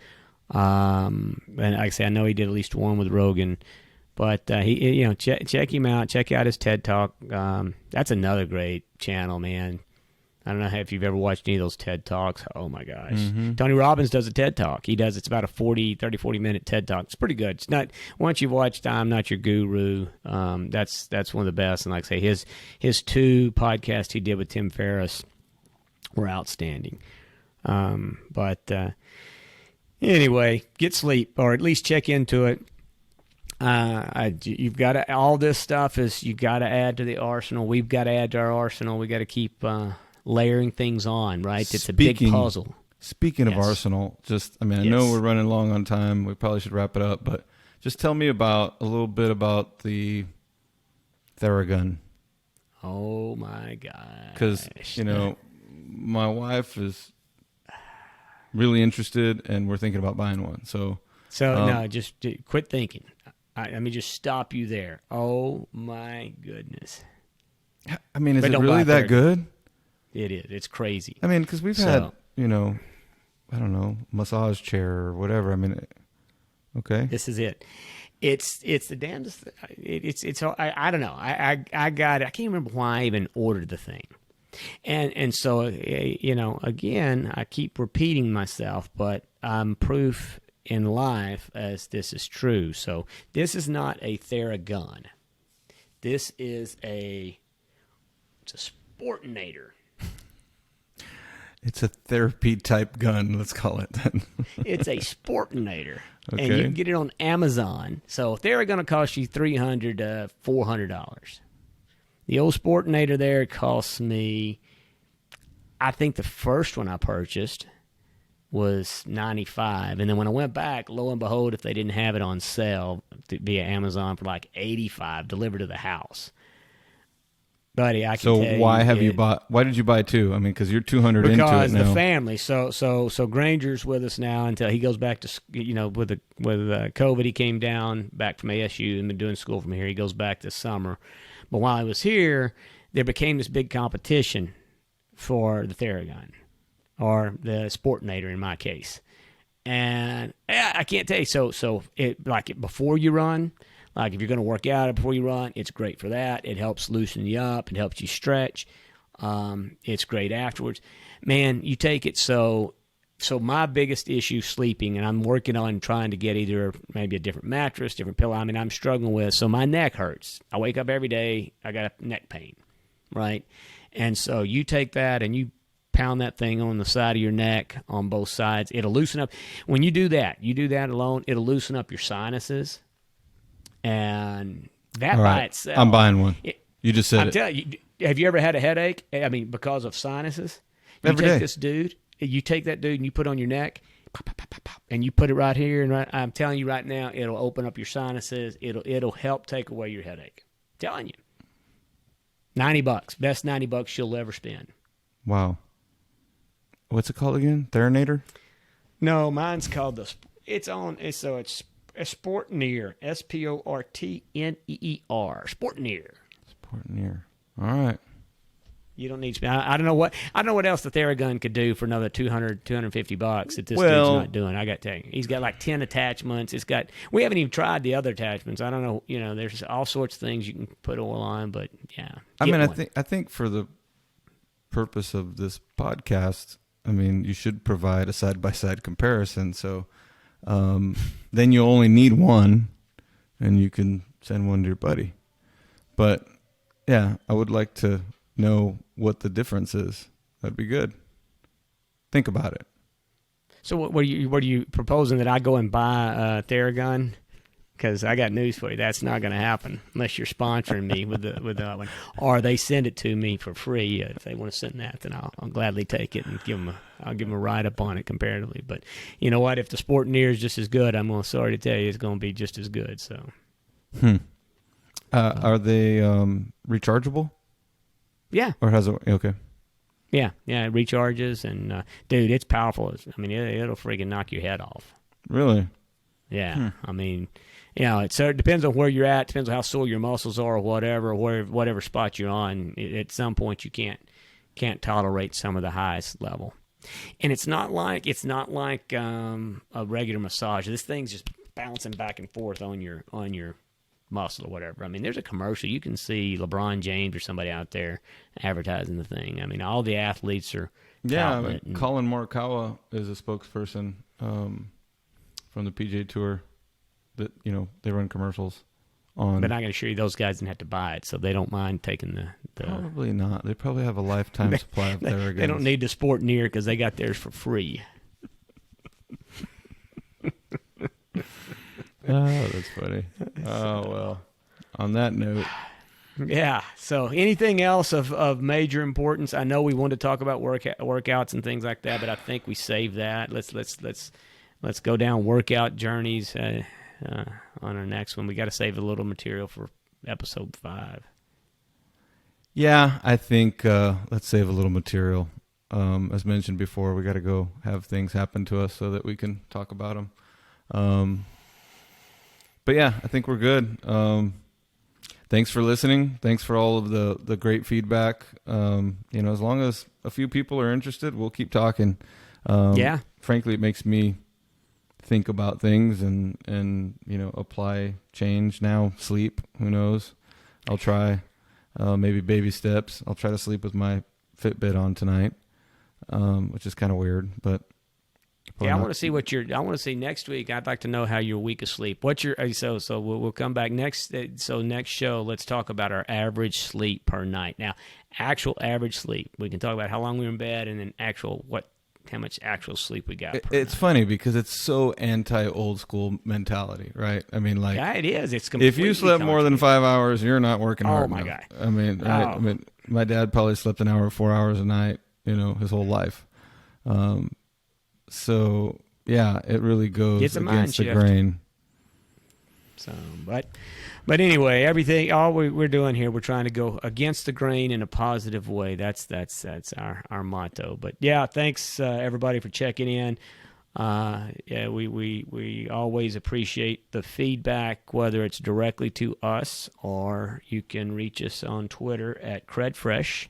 And like I say, I know he did at least 1 with Rogan. But check him out. Check out his TED Talk. That's another great channel, man. I don't know if you've ever watched any of those TED Talks. Oh, my gosh. Mm-hmm. Tony Robbins does a TED Talk. It's about a 40 minute TED Talk. It's pretty good. It's not, once you've watched I'm Not Your Guru, that's one of the best. And like I say, his 2 podcasts he did with Tim Ferriss were outstanding. But anyway, get sleep, or at least check into it. You've got to, all this stuff is, you got to add to the arsenal. We've got to add to our arsenal. We got to keep layering things on, right? It's a big puzzle. Speaking of arsenal, I know we're running long on time. We probably should wrap it up, but just tell me a little bit about the Theragun. Oh my gosh. Because, my wife is really interested and we're thinking about buying one. So no, just quit thinking. Let me just stop you there. Oh my goodness. I mean, is it really that good? It is. It's crazy. I mean, because we've had, I don't know, massage chair or whatever. I mean, okay. This is it. It's the damnedest. I don't know. I got it. I can't remember why I even ordered the thing. And so, again, I keep repeating myself, but I'm proof in life as this is true. So this is not a Theragun. This is Sportinator. It's a therapy type gun, let's call it then. It's a Sportinator. Okay. And you can get it on Amazon. So they're going to cost you $300 to $400. The old Sportinator there cost me, I think the first one I purchased was $95. And then when I went back, lo and behold, if they didn't have it on sale via Amazon for like $85 delivered to the house. Buddy, I can tell you. So why did you buy two? I mean, because you're 200 into it now. Because the family. So Granger's with us now until he goes back to, with COVID, he came down back from ASU and been doing school from here. He goes back this summer. But while I was here, there became this big competition for the Theragun, or the Sportinator in my case. And I can't tell you. So before you run, like if you're going to work out before you run, it's great for that. It helps loosen you up. It helps you stretch. It's great afterwards. Man, you take it. So my biggest issue sleeping, and I'm working on trying to get either maybe a different mattress, different pillow. I mean, I'm struggling with. So my neck hurts. I wake up every day. I got neck pain, right? And so you take that and you pound that thing on the side of your neck on both sides. It'll loosen up. When you do that alone, it'll loosen up your sinuses. And that by itself. I'm buying one. You just said I'm telling you, have you ever had a headache? I mean, because of sinuses? Every day. You take that dude and you put it on your neck, and you put it right here. And I'm telling you right now, it'll open up your sinuses. It'll help take away your headache. I'm telling you. $90. Best $90 you'll ever spend. Wow. What's it called again? Theragun? No, mine's called it's Sportinator. Sportneer. Sportinator. Sportinator. All right. You don't need. I don't know what else the Theragun could do for another $250 that this dude's not doing. I got to tell you, he's got like 10 attachments. We haven't even tried the other attachments. I don't know. There's all sorts of things you can put oil on, but yeah. I think for the purpose of this podcast, I mean, you should provide a side-by-side comparison. So then you only need one, and you can send one to your buddy. But yeah, I would like to know what the difference is. That'd be good. Think about it. So what are you proposing, that I go and buy a Theragun? Because I got news for you, that's not going to happen unless you're sponsoring me with the one, or they send it to me for free. If they want to send that, then I'll gladly take it and I'll give them a write up on it comparatively. But you know what? If the Sportinator is just as good, I'm sorry to tell you, it's going to be just as good. So, are they rechargeable? Yeah. Or has it? Okay. Yeah, it recharges, and dude, it's powerful. I mean, it'll freaking knock your head off. Really? Yeah. I mean, it depends on where you're at, depends on how sore your muscles are, or whatever spot you're on. At some point, you can't tolerate some of the highest level. And it's not like a regular massage. This thing's just bouncing back and forth on your muscle or whatever. I mean, there's a commercial. You can see LeBron James or somebody out there advertising the thing. I mean, all the athletes are. Yeah, Colin Morikawa is a spokesperson from the PGA Tour. That they run commercials on. But I can assure you, those guys didn't have to buy it, so they don't mind taking the Probably not. They probably have a lifetime supply of Theraguns. They don't need the Sportinator because they got theirs for free. Oh, that's funny. Oh, well. On that note. Yeah. So anything else of major importance? I know we wanted to talk about workouts and things like that, but I think we saved that. Let's go down workout journeys on our next one. We got to save a little material for episode 5. Yeah, I think let's save a little material. As mentioned before, we got to go have things happen to us so that we can talk about them. But yeah, I think we're good. Thanks for listening. Thanks for all of the great feedback. As long as a few people are interested, we'll keep talking. Yeah. Frankly, it makes me think about things and apply change now. Sleep, who knows? I'll try maybe baby steps. I'll try to sleep with my Fitbit on tonight, which is kind of weird, but Yeah, I want to see what I want to see next week. I'd like to know how your week of sleep. What's your so we'll come back next. So next show, let's talk about our average sleep per night. Now, actual average sleep. We can talk about how long we were in bed, and then how much actual sleep we got. It's funny because it's so anti-old school mentality, right? I mean, like, yeah, it is. It's completely if you slept more than 5 hours, you're not working hard. Oh my enough. God! I mean, right? I mean, my dad probably slept an hour, 4 hours a night, his whole life. So yeah, it really goes against the grain. So, but anyway, all we're doing here, we're trying to go against the grain in a positive way. That's our motto. But yeah, thanks everybody for checking in. Yeah, we always appreciate the feedback, whether it's directly to us or you can reach us on Twitter at CrEdFresh.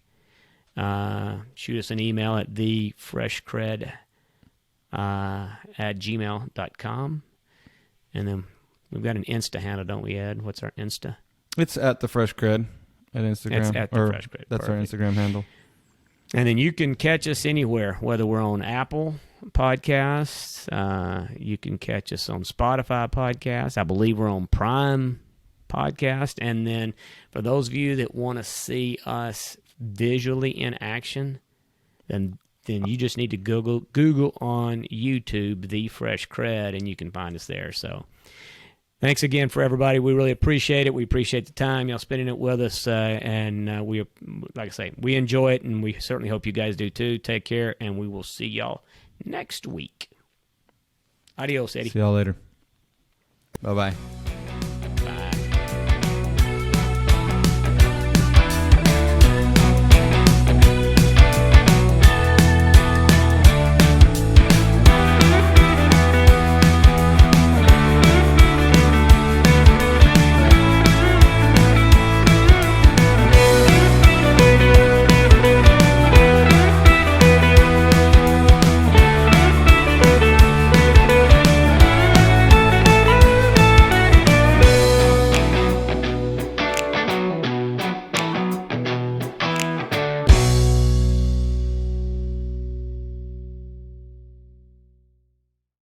Shoot us an email at thefreshcred at gmail.com. And then we've got an Insta handle, don't we, Ed? What's our Insta? It's at the Fresh CrEd at Instagram. It's at the Fresh CrEd. That's Perfect. our Instagram handle. And then you can catch us anywhere, whether we're on Apple Podcasts, you can catch us on Spotify Podcasts. I believe we're on Prime Podcast. And then for those of you that want to see us visually in action, then you just need to Google on YouTube the Fresh CrEd, and you can find us there. So thanks again for everybody. We really appreciate it. We appreciate the time y'all spending it with us, and we, like I say, we enjoy it, and we certainly hope you guys do too. Take care, and we will see y'all next week. Adios, Eddie. See y'all later. Bye-bye.